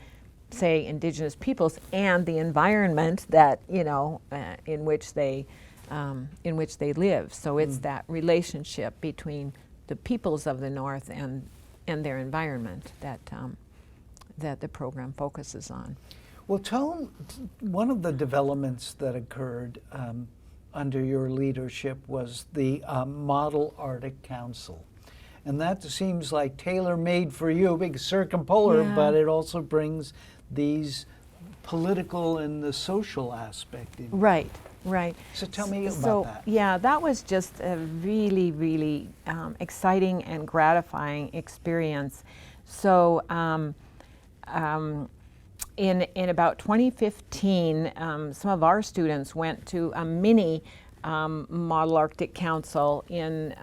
say, indigenous peoples and the environment that, in which they live. So it's that relationship between the peoples of the north and their environment that the program focuses on. Well, tell one of the developments that occurred under your leadership was the Model Arctic Council. And that seems like tailor-made for you, because circumpolar, Yeah. but it also brings these political and the social aspect in. Right. So tell me about So, that. yeah, that was just a really, really exciting and gratifying experience. So in about 2015, some of our students went to a mini Model Arctic Council in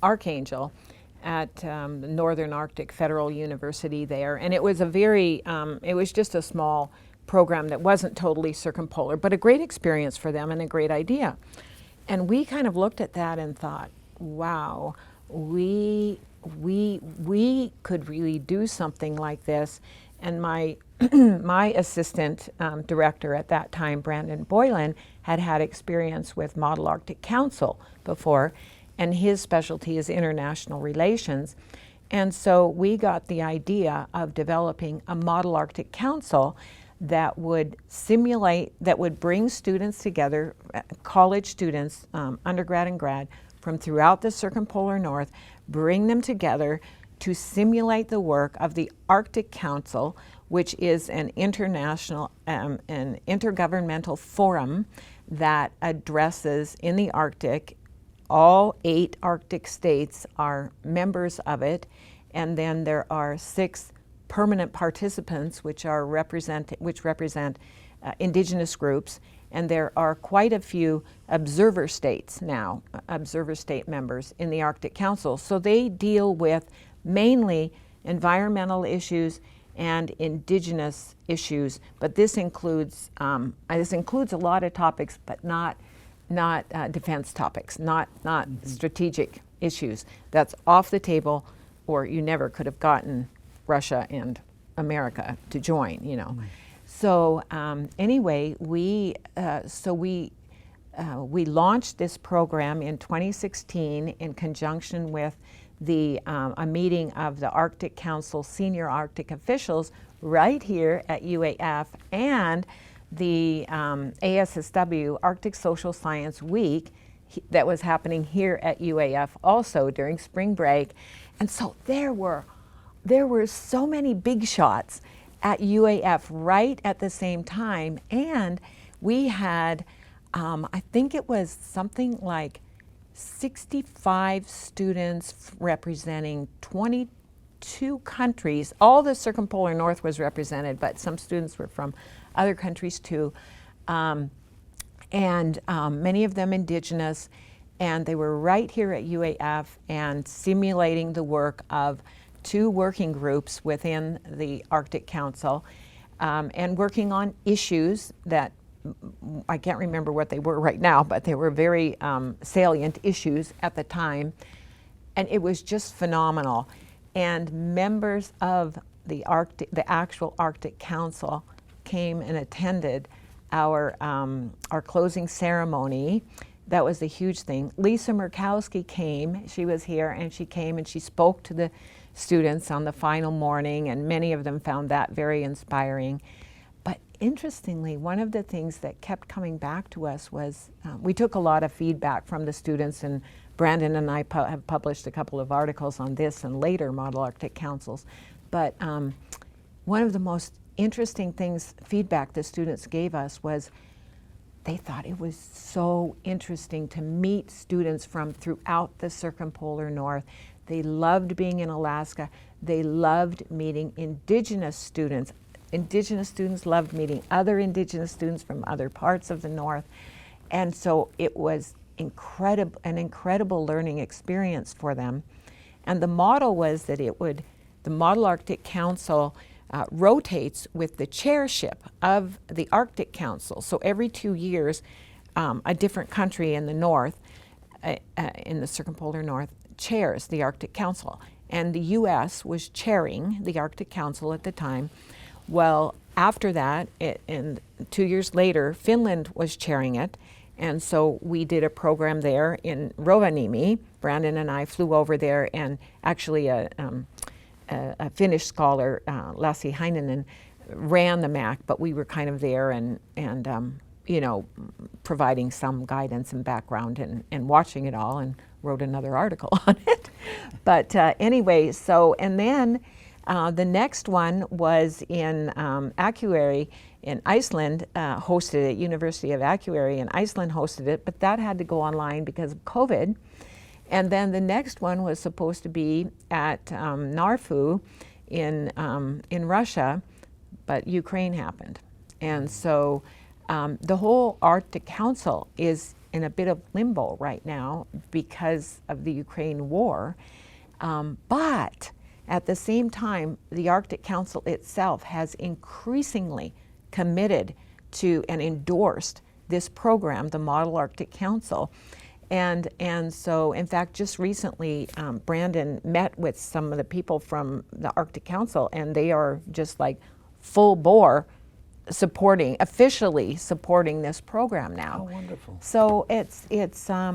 Archangel at the Northern Arctic Federal University there. And it was it was just a small program that wasn't totally circumpolar, but a great experience for them and a great idea. And we kind of looked at that and thought, wow, we could really do something like this. And my my assistant director at that time, Brandon Boylan, had experience with Model Arctic Council before, and his specialty is international relations. And so we got the idea of developing a Model Arctic Council that would bring students together, college students, undergrad and grad, from throughout the circumpolar north, bring them together to simulate the work of the Arctic Council, which is an international, an intergovernmental forum that addresses in the Arctic. All 8 Arctic states are members of it, and then there are 6 permanent participants, which represent indigenous groups, and there are quite a few observer states now, observer state members in the Arctic Council. So they deal with mainly environmental issues and indigenous issues, but this includes a lot of topics, but not defense topics, not strategic issues. That's off the table, or you never could have gotten Russia and America to join, you know. So anyway, we launched this program in 2016 in conjunction with a meeting of the Arctic Council senior Arctic officials right here at UAF, and the ASSW Arctic Social Science Week that was happening here at UAF also during spring break. And so there were so many big shots at UAF right at the same time, and we had I think it was something like 65 students representing 22 countries. All the circumpolar north was represented, but some students were from other countries too, and many of them indigenous, and they were right here at UAF and simulating the work of 2 working groups within the Arctic Council, and working on issues that I can't remember what they were right now, but they were very salient issues at the time, and it was just phenomenal. And members of the actual Arctic Council came and attended our closing ceremony. That was a huge thing. Lisa Murkowski came. She was here, and she came and she spoke to the students on the final morning, and many of them found that very inspiring. But interestingly, one of the things that kept coming back to us was we took a lot of feedback from the students, and Brandon and I have published a couple of articles on this and later Model Arctic Councils. But one of the most interesting feedback the students gave us was they thought it was so interesting to meet students from throughout the circumpolar north. They loved being in Alaska. They loved meeting indigenous students. Indigenous students loved meeting other indigenous students from other parts of the north. And so it was an incredible learning experience for them. And the model was that the Model Arctic Council rotates with the chairship of the Arctic Council. So every 2 years, a different country in the north, in the circumpolar north, chairs the Arctic Council. And the U.S. was chairing the Arctic Council at the time. Well, after that, and 2 years later, Finland was chairing it. And so we did a program there in Rovaniemi. Brandon and I flew over there, and actually a Finnish scholar, Lassi Heinonen, ran the MAC, but we were kind of there and you know, providing some guidance and background and watching it all, and wrote another article on it. But anyway, so, and then the next one was in Akureyri in Iceland, hosted it. University of Akureyri in Iceland hosted it, but that had to go online because of COVID. And then the next one was supposed to be at Narfu in Russia, but Ukraine happened. And so the whole Arctic Council is in a bit of limbo right now because of the Ukraine war. But at the same time, the Arctic Council itself has increasingly committed to and endorsed this program, the Model Arctic Council. And so, in fact, just recently, Brandon met with some of the people from the Arctic Council, and they are just like full bore officially supporting this program now. Oh, wonderful. So it's yeah.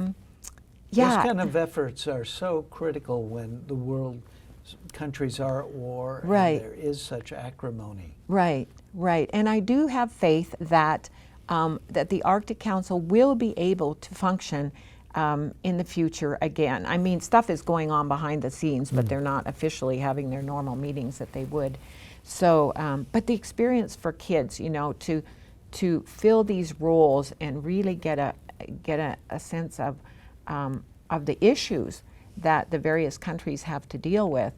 Those kind of efforts are so critical when the world countries are at war, right, and there is such acrimony. Right, right. And I do have faith that that the Arctic Council will be able to function in the future again. I mean, stuff is going on behind the scenes, but they're not officially having their normal meetings that they would. So, but the experience for kids, you know, to fill these roles and really get a sense of the issues that the various countries have to deal with,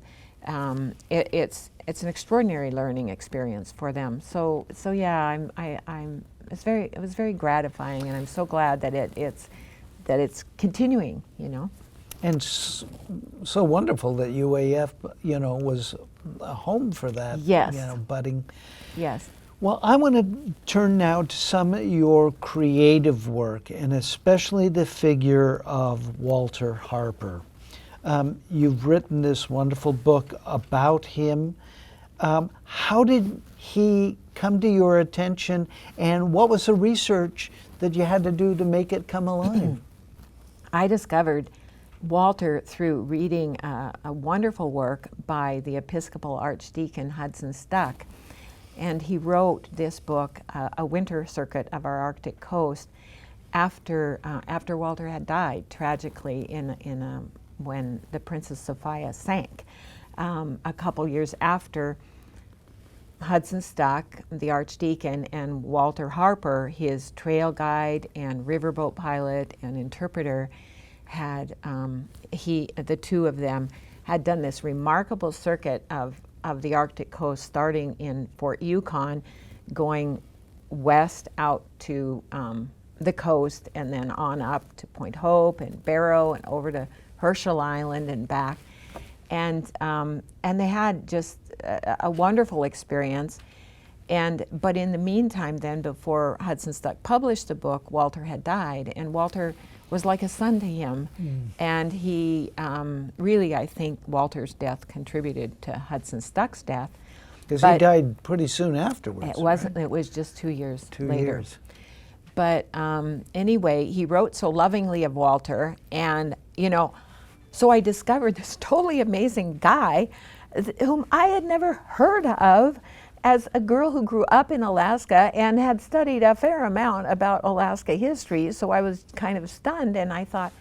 It's an extraordinary learning experience for them. So yeah, it was very gratifying, and I'm so glad that it's continuing, you know. And so wonderful that UAF, was a home for that, Yes. budding. Yes. Well, I want to turn now to some of your creative work, and especially the figure of Walter Harper. You've written this wonderful book about him. How did he come to your attention, and what was the research that you had to do to make it come alive? I discovered Walter through reading a wonderful work by the Episcopal Archdeacon Hudson Stuck. And he wrote this book, A Winter Circuit of Our Arctic Coast, after Walter had died tragically when the Princess Sophia sank. A couple years after, Hudson Stuck, the Archdeacon, and Walter Harper, his trail guide and riverboat pilot and interpreter, had the two of them had done this remarkable circuit of the Arctic coast, starting in Fort Yukon, going west out to the coast, and then on up to Point Hope and Barrow and over to Herschel Island and back. And they had just a wonderful experience. But in the meantime, then, before Hudson Stuck published the book, Walter had died, and Walter was like a son to him. And he really, I think, Walter's death contributed to Hudson Stuck's death. Because he died pretty soon afterwards. It wasn't. It was just 2 years later. 2 years. But anyway, he wrote so lovingly of Walter, and so I discovered this totally amazing guy whom I had never heard of as a girl who grew up in Alaska and had studied a fair amount about Alaska history. So I was kind of stunned, and I thought,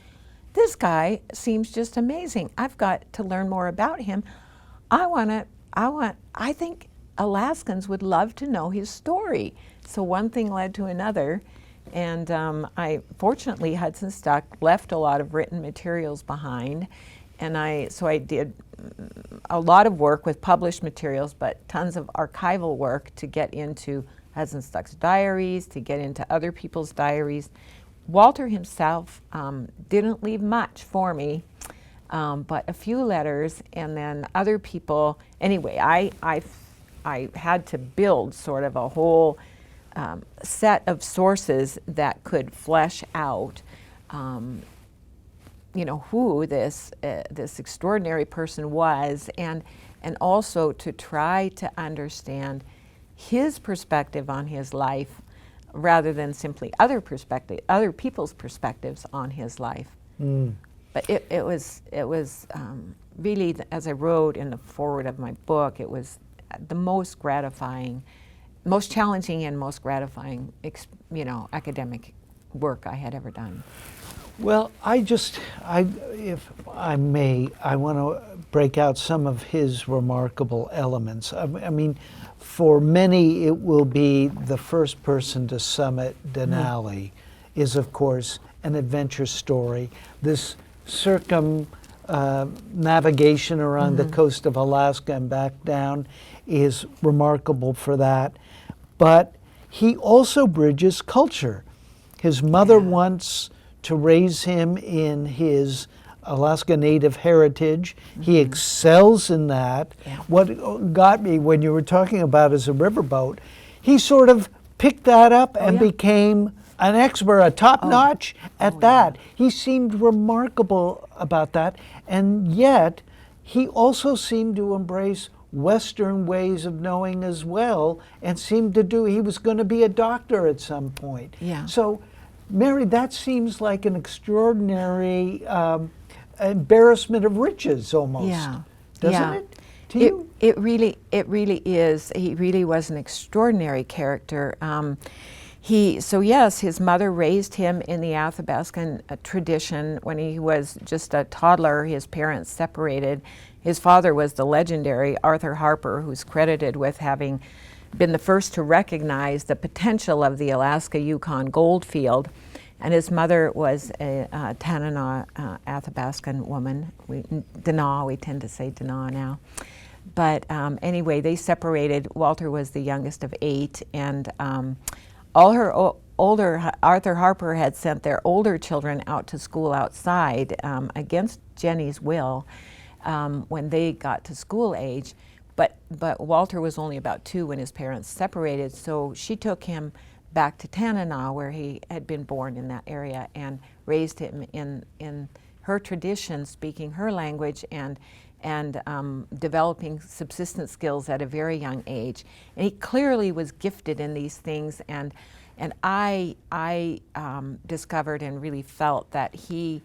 this guy seems just amazing. I've got to learn more about him. I think Alaskans would love to know his story. So one thing led to another. And fortunately, Hudson Stuck left a lot of written materials behind, and so I did a lot of work with published materials, but tons of archival work to get into Hudson Stuck's diaries, to get into other people's diaries. Walter himself didn't leave much for me, but a few letters, and then other people. Anyway, I had to build sort of a whole set of sources that could flesh out, who this extraordinary person was, and also to try to understand his perspective on his life, rather than simply other people's perspectives on his life. But it was really, as I wrote in the foreword of my book, it was the most gratifying, most challenging and most gratifying, academic work I had ever done. Well, if I may, I want to break out some of his remarkable elements. I mean, for many, it will be the first person to summit Denali is, of course, an adventure story. This navigation around the coast of Alaska and back down is remarkable for that. But he also bridges culture. His mother wants to raise him in his Alaska Native heritage. He excels in that. What got me when you were talking about as a riverboat, he sort of picked that up and became an expert, a top-notch at that. He seemed remarkable about that, and yet he also seemed to embrace Western ways of knowing as well, and seemed to he was going to be a doctor at some point. So, Mary, that seems like an extraordinary embarrassment of riches almost, doesn't it? To you? It really is. He really was an extraordinary character. His mother raised him in the Athabascan tradition. When he was just a toddler, his parents separated. His father was the legendary Arthur Harper, who's credited with having been the first to recognize the potential of the Alaska Yukon gold field. And his mother was a Tanana Athabascan woman. Dana, we tend to say Dana now. But anyway, they separated. Walter was the youngest of 8, and all her older, Arthur Harper had sent their older children out to school outside against Jenny's will when they got to school age. But Walter was only about 2 when his parents separated, so she took him back to Tanana, where he had been born in that area, and raised him in her tradition, speaking her language and developing subsistence skills at a very young age. And he clearly was gifted in these things, and I discovered and really felt that he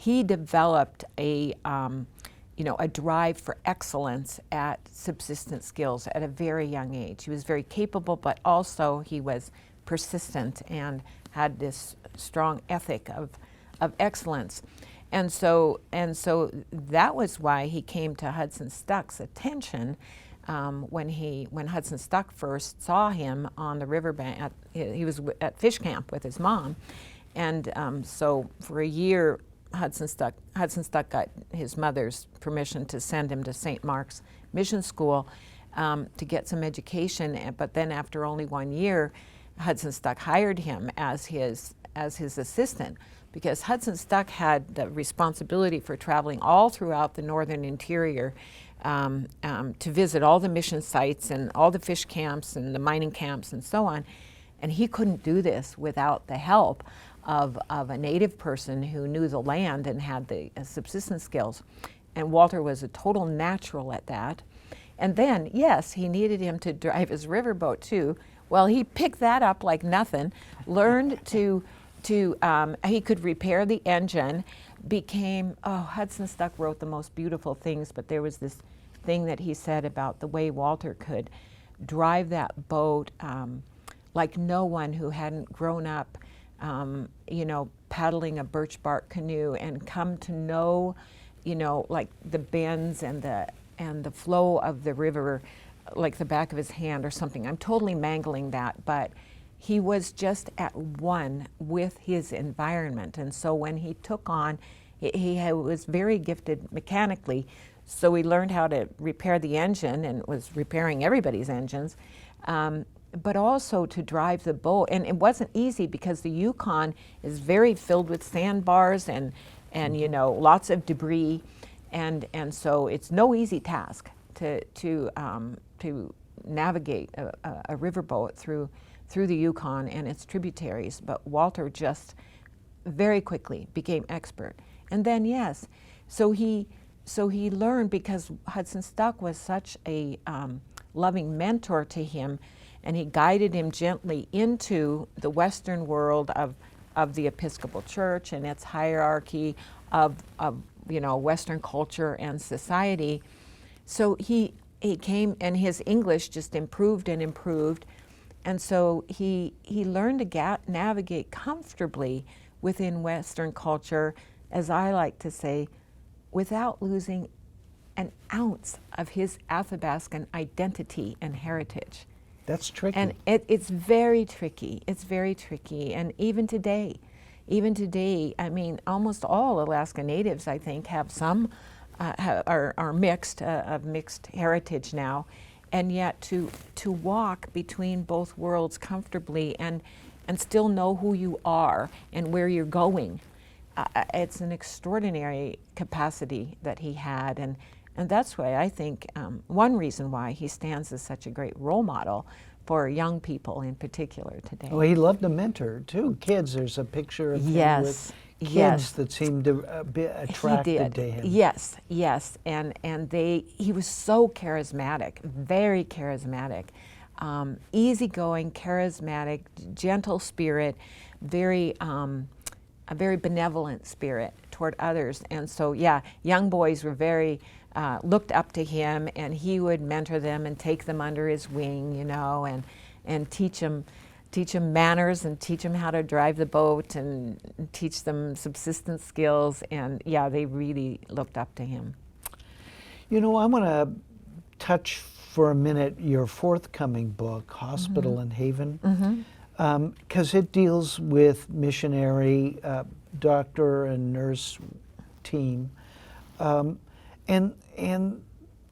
developed a drive for excellence at subsistence skills at a very young age. He was very capable, but also he was persistent and had this strong ethic of excellence. And so that was why he came to Hudson Stuck's attention when Hudson Stuck first saw him on the riverbank. He was at fish camp with his mom, and so for a year Hudson Stuck got his mother's permission to send him to St. Mark's Mission School to get some education. But then after only 1 year, Hudson Stuck hired him as his assistant, because Hudson Stuck had the responsibility for traveling all throughout the northern interior to visit all the mission sites and all the fish camps and the mining camps and so on. And he couldn't do this without the help of a native person who knew the land and had the subsistence skills. And Walter was a total natural at that. And then, yes, he needed him to drive his riverboat too. Well, he picked that up like nothing, learned he could repair the engine, Hudson Stuck wrote the most beautiful things, but there was this thing that he said about the way Walter could drive that boat like no one who hadn't grown up paddling a birch bark canoe and come to know, like the bends and the flow of the river like the back of his hand or something. I'm totally mangling that, but he was just at one with his environment. And so when he took on, he was very gifted mechanically, so he learned how to repair the engine and was repairing everybody's engines, but also to drive the boat. And it wasn't easy because the Yukon is very filled with sandbars and lots of debris, and so it's no easy task to navigate a riverboat through the Yukon and its tributaries. But Walter just very quickly became expert. And then so he learned, because Hudson Stuck was such a loving mentor to him, and he guided him gently into the Western world of the Episcopal Church and its hierarchy of Western culture and society. So he came, and his English just improved and improved, and so he learned to navigate comfortably within Western culture, as I like to say, without losing an ounce of his Athabascan identity and heritage. That's tricky. And it's very tricky. It's very tricky. And even today, I mean, almost all Alaska Natives, I think, have some, are mixed, of mixed heritage now. And yet to walk between both worlds comfortably and still know who you are and where you're going, it's an extraordinary capacity that he had. And that's why I think one reason why he stands as such a great role model for young people in particular today. Well, he loved to mentor too. Kids, there's a picture of him with kids that seemed to be attracted to him. Yes, and he was so charismatic, very charismatic, easygoing, charismatic, gentle spirit, a very benevolent spirit toward others. And so, young boys were very looked up to him, and he would mentor them and take them under his wing, and teach them manners and teach them how to drive the boat and teach them subsistence skills. And they really looked up to him. I want to touch for a minute your forthcoming book, Hospital and Haven. because it deals with missionary doctor and nurse team, and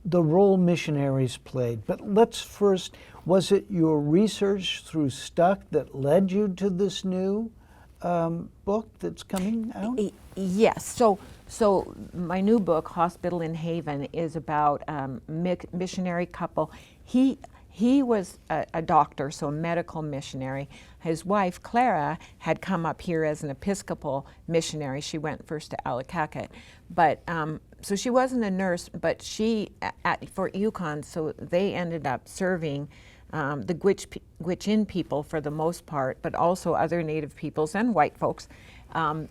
the role missionaries played. But let's first, was it your research through Stuck that led you to this new book that's coming out? Yes. So my new book, Hospital in Haven, is about a missionary couple. He was a doctor, so a medical missionary. His wife, Clara, had come up here as an Episcopal missionary. She went first to Alaskana, but so she wasn't a nurse, but she, at Fort Yukon, so they ended up serving the Gwich'in people for the most part, but also other Native peoples and white folks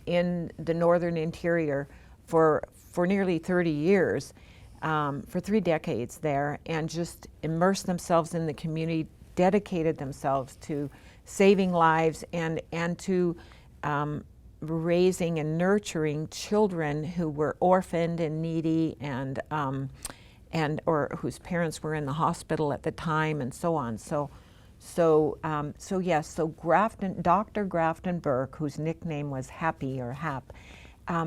in the northern interior for nearly 30 years. For 3 decades there, and just immersed themselves in the community, dedicated themselves to saving lives and to raising and nurturing children who were orphaned and needy and or whose parents were in the hospital at the time and so on. So yes, so Grafton, Dr. Grafton Burke, whose nickname was Happy or Hap,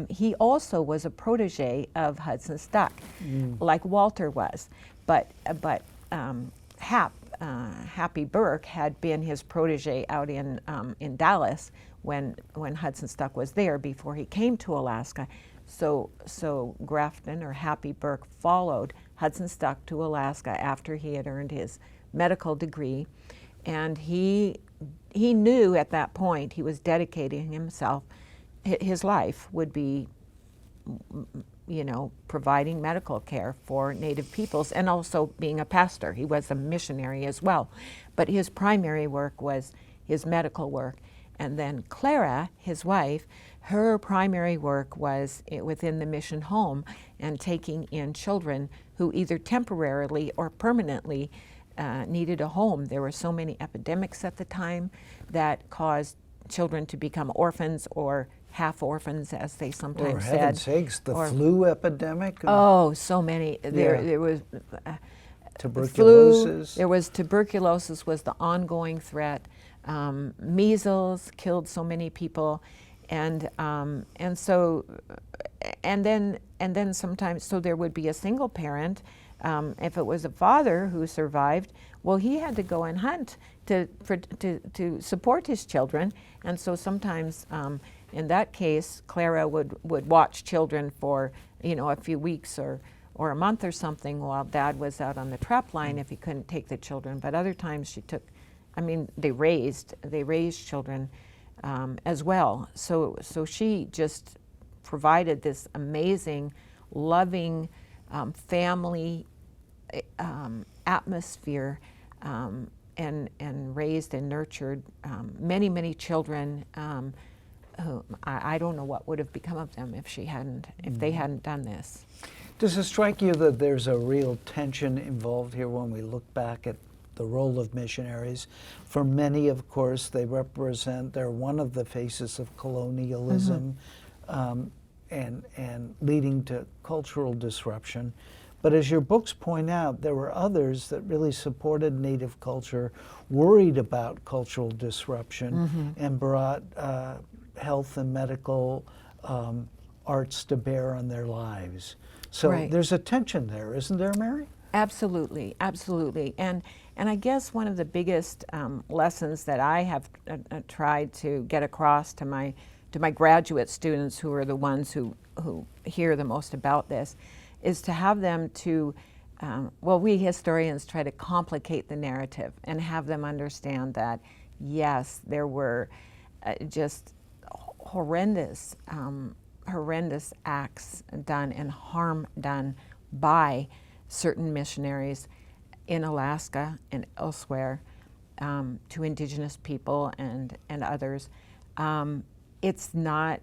he also was a protege of Hudson Stuck, like Walter was, but Happy Burke had been his protege out in Dallas when Hudson Stuck was there before he came to Alaska. So Grafton or Happy Burke followed Hudson Stuck to Alaska after he had earned his medical degree, and he knew at that point he was dedicating himself. His life would be, providing medical care for Native peoples and also being a pastor. He was a missionary as well. But his primary work was his medical work. And then Clara, his wife, her primary work was within the mission home and taking in children who either temporarily or permanently needed a home. There were so many epidemics at the time that caused children to become orphans or half orphans, as they sometimes said. For heaven's sakes, the flu epidemic? Oh, so many. There was tuberculosis. Flu, there was tuberculosis was the ongoing threat. Measles killed so many people, and then sometimes, so there would be a single parent. If it was a father who survived, well, he had to go and hunt to support his children, and so sometimes. In that case, Clara would watch children for, a few weeks or a month or something while Dad was out on the trap line if he couldn't take the children. But other times they raised children as well. So she just provided this amazing, loving family atmosphere and raised and nurtured many, many children. I don't know what would have become of them if they hadn't done this. Does it strike you that there's a real tension involved here when we look back at the role of missionaries? For many, of course, they're one of the faces of colonialism and leading to cultural disruption. But as your books point out, there were others that really supported Native culture, worried about cultural disruption, and brought health and medical arts to bear on their lives. So there's a tension there, isn't there, Mary? Absolutely, absolutely. And I guess one of the biggest lessons that I have tried to get across to my graduate students, who are the ones who hear the most about this, is to have them to, we historians try to complicate the narrative and have them understand that, yes, there were just horrendous acts done and harm done by certain missionaries in Alaska and elsewhere to Indigenous people and others. It's not,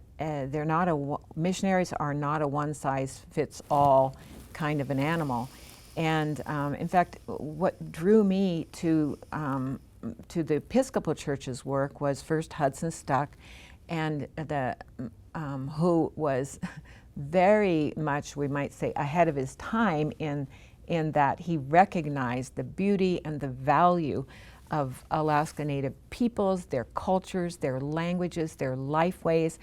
missionaries are not a one-size-fits-all kind of an animal. And in fact, what drew me to the Episcopal Church's work was first Hudson Stuck, and who was very much, we might say, ahead of his time in that he recognized the beauty and the value of Alaska Native peoples, their cultures, their languages, their lifeways.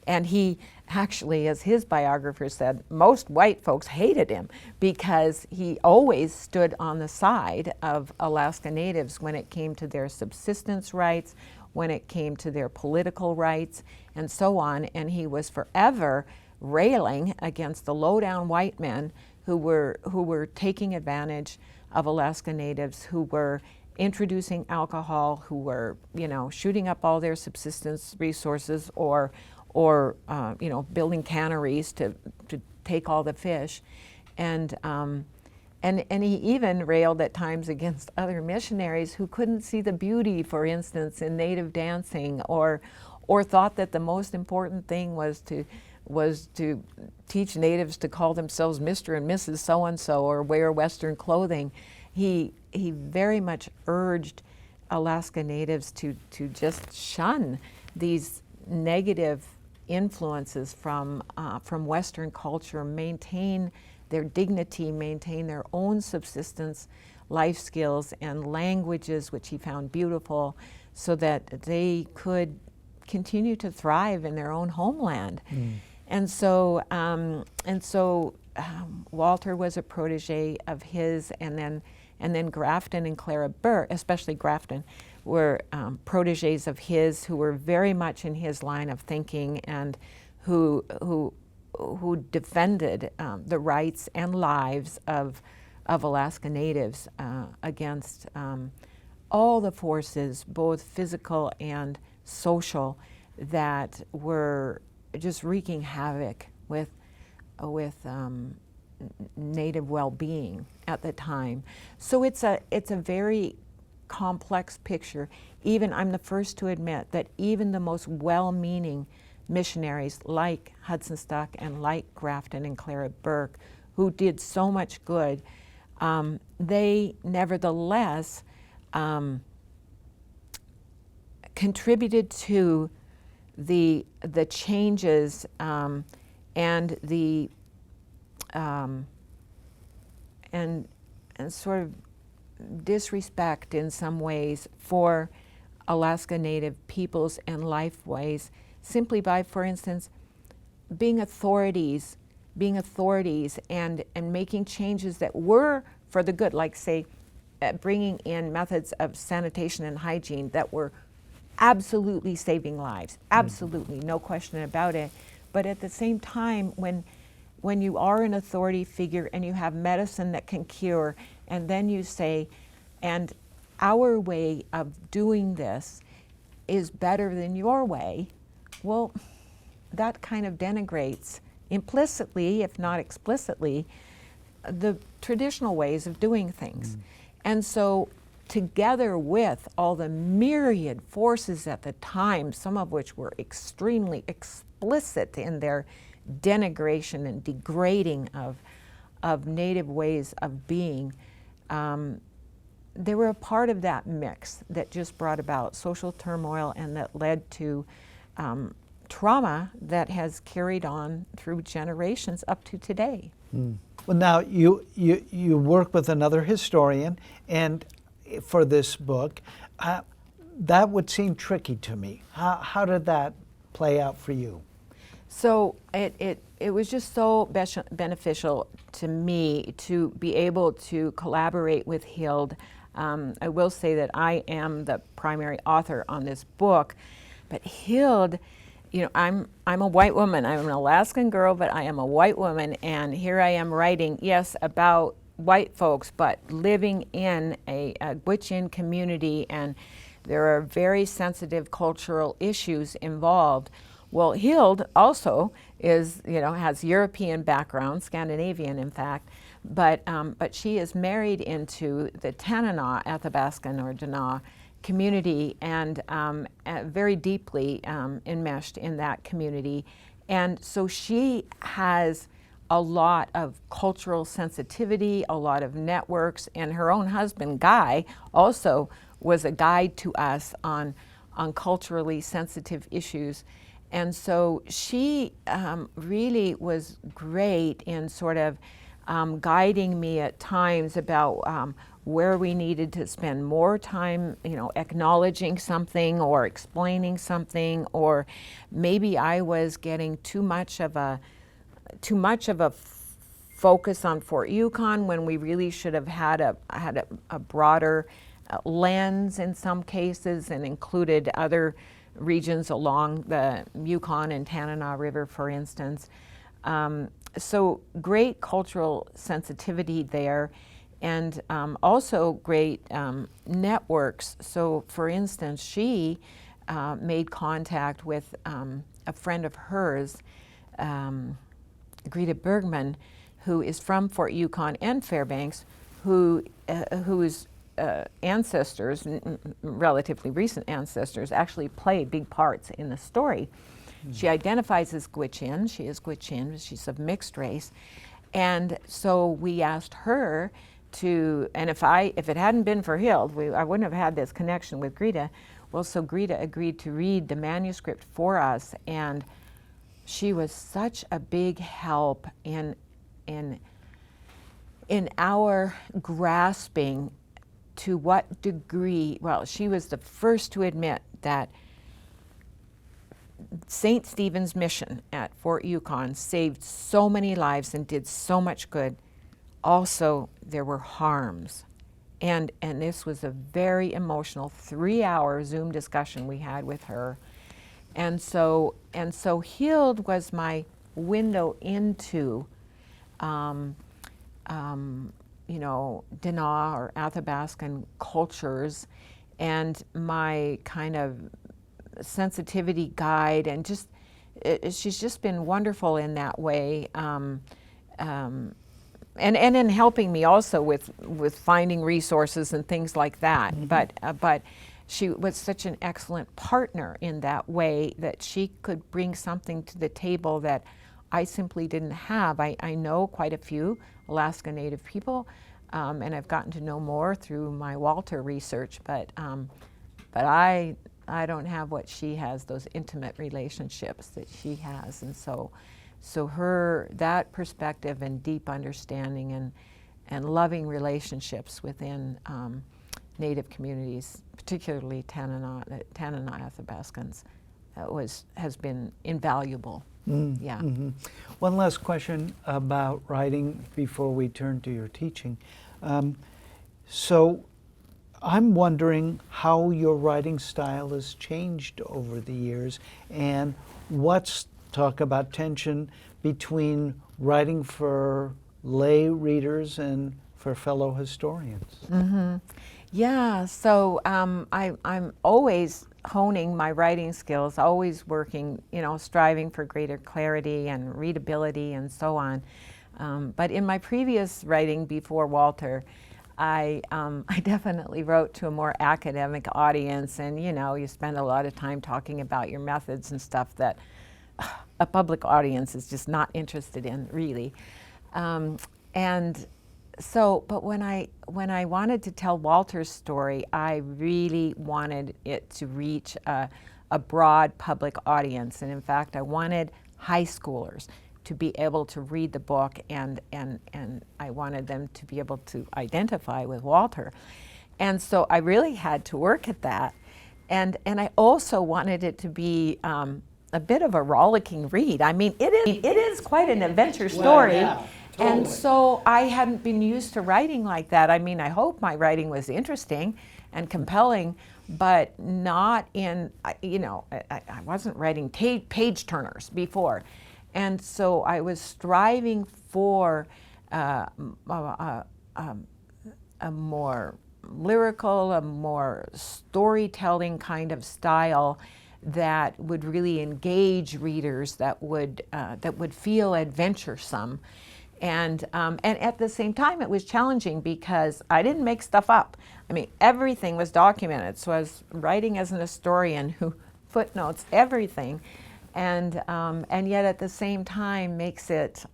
And he actually, as his biographer said, most white folks hated him because he always stood on the side of Alaska Natives when it came to their subsistence rights, when it came to their political rights, and so on. And he was forever railing against the low-down white men who were taking advantage of Alaska Natives, who were introducing alcohol, who were, shooting up all their subsistence resources, or building canneries to take all the fish, and he even railed at times against other missionaries who couldn't see the beauty, for instance, in Native dancing, or thought that the most important thing was to teach Natives to call themselves Mr. and Mrs. So-and-so or wear Western clothing. He very much urged Alaska Natives to just shun these negative influences from Western culture, maintain their dignity, maintain their own subsistence, life skills, and languages, which he found beautiful, so that they could continue to thrive in their own homeland. And so Walter was a protege of his, and then Grafton and Clara Burke, especially Grafton, were proteges of his who were very much in his line of thinking, and who defended the rights and lives of Alaska Natives against all the forces, both physical and social, that were just wreaking havoc with Native well-being at the time. So it's a very complex picture. Even, I'm the first to admit that even the most well-meaning missionaries like Hudson Stuck and like Grafton and Clara Burke, who did so much good, they nevertheless contributed to the changes and the and sort of disrespect in some ways for Alaska Native peoples and lifeways, simply by, for instance, being authorities and making changes that were for the good, like, say, bringing in methods of sanitation and hygiene that were absolutely saving lives, absolutely, no question about it. But at the same time, when you are an authority figure and you have medicine that can cure, and then you say, and our way of doing this is better than your way, well, that kind of denigrates implicitly, if not explicitly, the traditional ways of doing things. And so, together with all the myriad forces at the time, some of which were extremely explicit in their denigration and degrading of Native ways of being, they were a part of that mix that just brought about social turmoil and that led to trauma that has carried on through generations up to today. Well, now you work with another historian, and for this book, that would seem tricky to me. How did that play out for you? So it was just so beneficial to me to be able to collaborate with Hild. I will say that I am the primary author on this book, but Hild, I'm a white woman. I'm an Alaskan girl, but I am a white woman, and here I am writing, yes, about white folks, but living in a Gwich'in community, and there are very sensitive cultural issues involved. Well, Hild also is, has European background, Scandinavian in fact, but she is married into the Tanana Athabaskan or Dana community, and very deeply enmeshed in that community. And so she has a lot of cultural sensitivity, a lot of networks, and her own husband, Guy, also was a guide to us on culturally sensitive issues. And so she really was great in sort of guiding me at times about where we needed to spend more time, acknowledging something or explaining something, or maybe I was getting too much of a focus on Fort Yukon when we really should have had a broader lens in some cases and included other regions along the Yukon and Tanana River, for instance. So great cultural sensitivity there, and also great networks. So for instance, she made contact with a friend of hers, Greta Bergman, who is from Fort Yukon and Fairbanks, whose ancestors, relatively recent ancestors, actually played big parts in the story. She identifies as Gwich'in. She is Gwich'in. She's of mixed race. And so we asked her to, and if it hadn't been for Hild, I wouldn't have had this connection with Greta. Well, so Greta agreed to read the manuscript for us, and she was such a big help in our grasping to what degree, well, she was the first to admit that St. Stephen's mission at Fort Yukon saved so many lives and did so much good. Also, there were harms. And this was a very emotional 3-hour Zoom discussion we had with her. And so Hild was my window into Dana or Athabascan cultures, and my kind of sensitivity guide, and she's just been wonderful in that way, and in helping me also with finding resources and things like that. Mm-hmm. But she was such an excellent partner in that way, that she could bring something to the table that I simply didn't have. I know quite a few Alaska Native people, and I've gotten to know more through my Walter research, but I don't have what she has, those intimate relationships that she has. And so that perspective and deep understanding and loving relationships within Native communities, particularly Tanana Athabascans, has been invaluable. Yeah. Mm-hmm. One last question about writing before we turn to your teaching. So I'm wondering how your writing style has changed over the years, and talk about tension between writing for lay readers and for fellow historians. Mm-hmm. Yeah, so I'm always honing my writing skills, always working, striving for greater clarity and readability and so on. But in my previous writing before Walter, I definitely wrote to a more academic audience, and you spend a lot of time talking about your methods and stuff that a public audience is just not interested in, really. But when I wanted to tell Walter's story, I really wanted it to reach a broad public audience, and in fact, I wanted high schoolers to be able to read the book, and I wanted them to be able to identify with Walter. And so I really had to work at that. And I also wanted it to be a bit of a rollicking read. I mean, it is quite an adventure story. Well, yeah, totally. And so I hadn't been used to writing like that. I mean, I hope my writing was interesting and compelling, but not in, I wasn't writing page turners before. And so I was striving for a more lyrical, a more storytelling kind of style that would really engage readers, that would feel adventuresome. And at the same time, it was challenging because I didn't make stuff up. I mean, everything was documented. So I was writing as an historian who footnotes everything. And yet at the same time makes it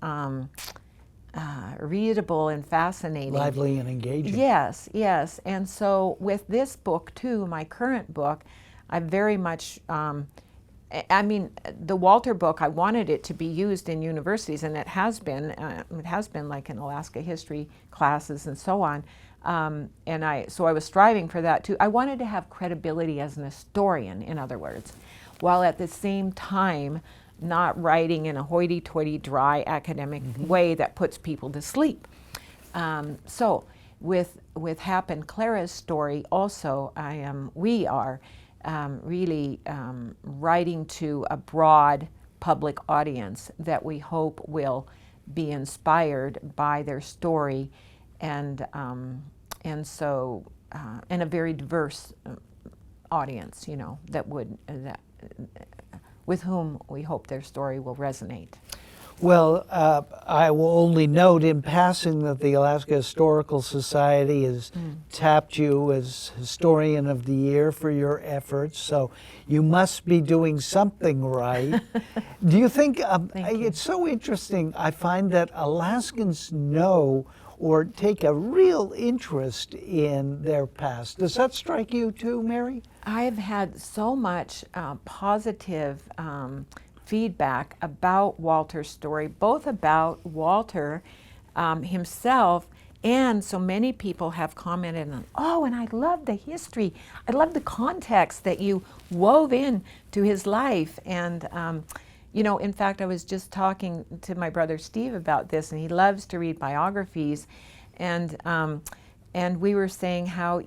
readable and fascinating. Lively and engaging. Yes, yes. And so with this book too, my current book, I very much, the Walter book, I wanted it to be used in universities, and it has been like in Alaska history classes and so on. So I was striving for that too. I wanted to have credibility as an historian, in other words, while at the same time not writing in a hoity-toity, dry academic way that puts people to sleep. So with Hap and Clara's story, also we are really writing to a broad public audience that we hope will be inspired by their story, and so and a very diverse audience, with whom we hope their story will resonate. Well, I will only note in passing that the Alaska Historical Society has tapped you as Historian of the Year for your efforts, so you must be doing something right. Do you think, it's so interesting, I find that Alaskans know or take a real interest in their past. Does that strike you too, Mary? I have had so much positive feedback about Walter's story, both about Walter himself, and so many people have commented on, oh, and I love the history. I love the context that you wove in to his life. And, in fact, I was just talking to my brother Steve about this, and he loves to read biographies. And we were saying how,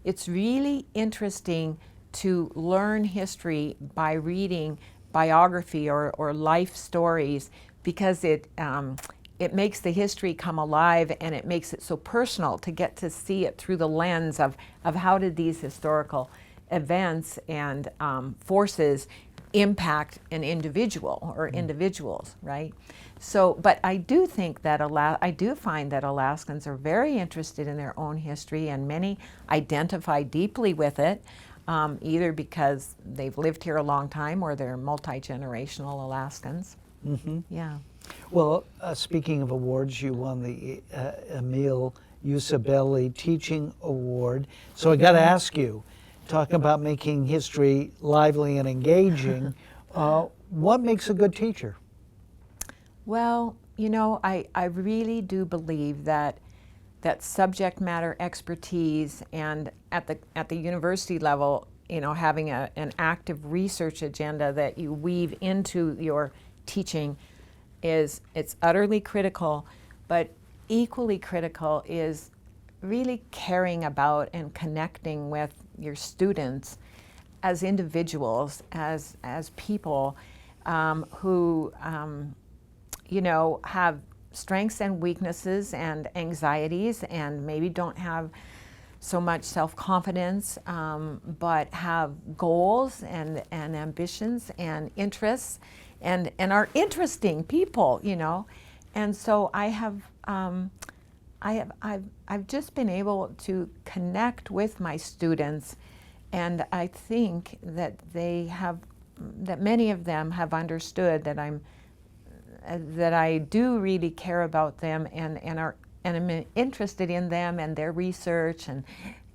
it's really interesting to learn history by reading biography or life stories, because it makes the history come alive, and it makes it so personal to get to see it through the lens of how did these historical events and forces impact an individual or individuals, right? So, but I do think that I do find that Alaskans are very interested in their own history, and many identify deeply with it, either because they've lived here a long time or they're multi-generational Alaskans. Yeah. Well, speaking of awards, you won the Emil Usibelli Teaching Award. So I got to ask you, talking about making history lively and engaging, what makes a good teacher? Well, I really do believe that subject matter expertise, and at the university level, having an active research agenda that you weave into your teaching it's utterly critical, but equally critical is really caring about and connecting with your students as individuals, as people who have strengths and weaknesses and anxieties, and maybe don't have so much self-confidence, but have goals and ambitions and interests, and are interesting people, And so I've just been able to connect with my students, and I think that many of them have understood that I do really care about them, and I'm interested in them and their research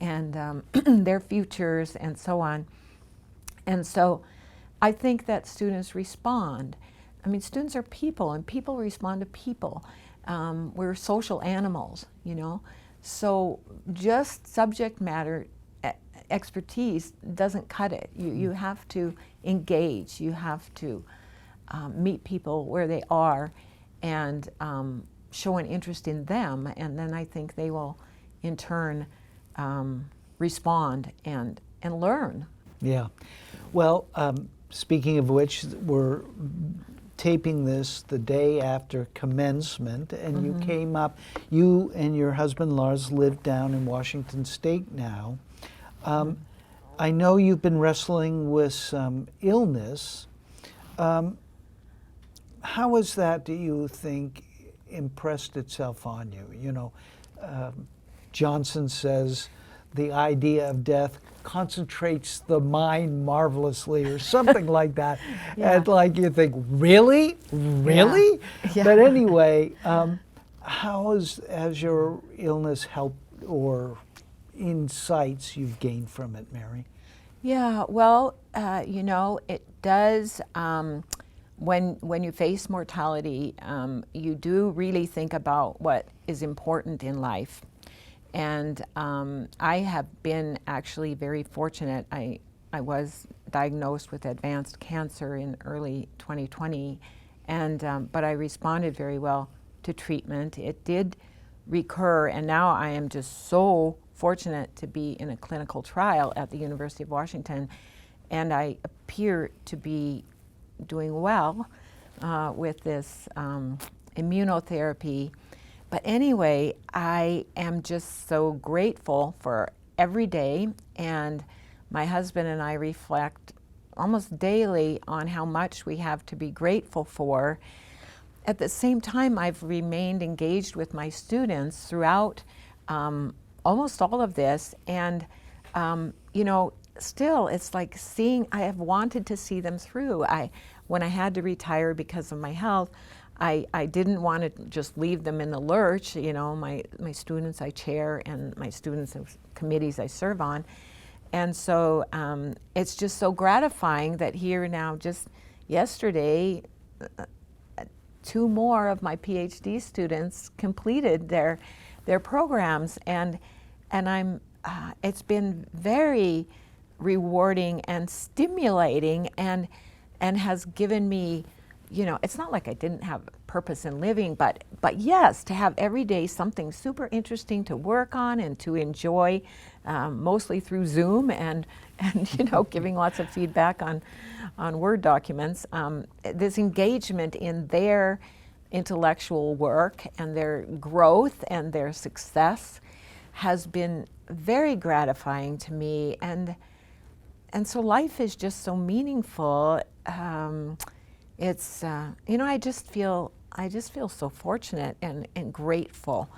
and their futures and so on. And so I think that students respond. I mean, students are people, and people respond to people. We're social animals, So just subject matter expertise doesn't cut it. You have to engage. You have to meet people where they are, and show an interest in them, and then I think they will, in turn, respond and learn. Yeah. Well, speaking of which, we're taping this the day after commencement, and you came up, you and your husband Lars live down in Washington State now. I know you've been wrestling with some illness. How has that, do you think, impressed itself on you? Johnson says the idea of death concentrates the mind marvelously, or something like that. Yeah. And you think, really? Really? Yeah. But anyway, how has your illness helped, or insights you've gained from it, Mary? Yeah, well, it does, when you face mortality, you do really think about what is important in life. And I have been actually very fortunate. I was diagnosed with advanced cancer in early 2020, and but I responded very well to treatment. It did recur, and now I am just so fortunate to be in a clinical trial at the University of Washington, and I appear to be doing well with this immunotherapy. But anyway, I am just so grateful for every day, and my husband and I reflect almost daily on how much we have to be grateful for. At the same time, I've remained engaged with my students throughout almost all of this, and you know, still it's like I have wanted to see them through. When I had to retire because of my health, I didn't want to just leave them in the lurch. You know, my students I chair and my students and committees I serve on. And so it's just so gratifying that here now, just yesterday, 2 more of my Ph.D. students completed their programs, and I'm it's been very rewarding and stimulating, and has given me, you know, it's not like I didn't have purpose in living, but yes, to have every day something super interesting to work on and to enjoy, mostly through Zoom and you know, giving lots of feedback on Word documents. This engagement in their intellectual work and their growth and their success has been very gratifying to me, and so life is just so meaningful. It's you know, I just feel so fortunate and grateful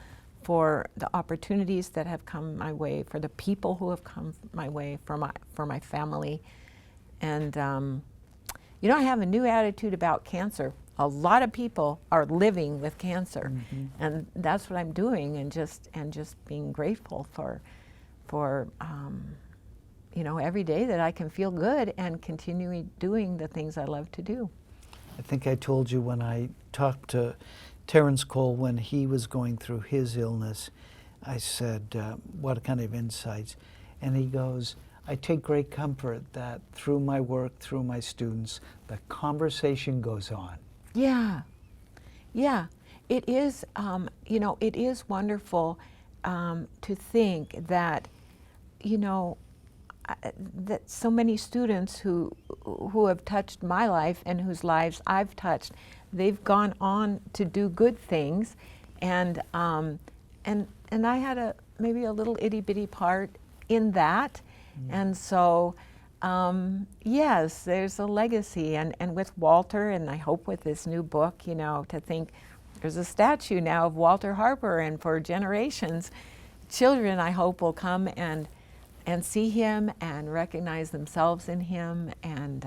for the opportunities that have come my way, for the people who have come my way, for my family, and you know, I have a new attitude about cancer. A lot of people are living with cancer, and that's what I'm doing, and just being grateful for you know, every day that I can feel good and continuing doing the things I love to do. I think I told you when I talked to Terrence Cole when he was going through his illness, I said, what kind of insights? And he goes, I take great comfort that through my work, through my students, the conversation goes on. Yeah, yeah. It is, you know, it is wonderful to think that, you know, that so many students who have touched my life and whose lives I've touched, they've gone on to do good things, and I had maybe a little itty bitty part in that, and so yes, there's a legacy, and with Walter, and I hope with this new book, you know, to think there's a statue now of Walter Harper, and for generations, children I hope will come and see him and recognize themselves in him, and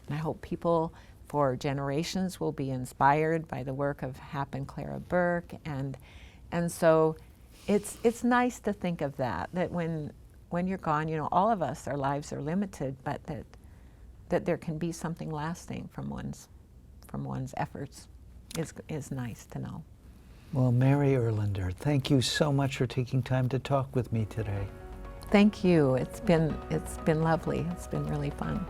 I hope people for generations will be inspired by the work of Hap and Clara Burke, and so it's nice to think of that when you're gone, you know, all of us, our lives are limited, but that there can be something lasting from one's efforts is nice to know. Well, Mary Ehrlander, thank you so much for taking time to talk with me today. Thank you. It's been lovely. It's been really fun.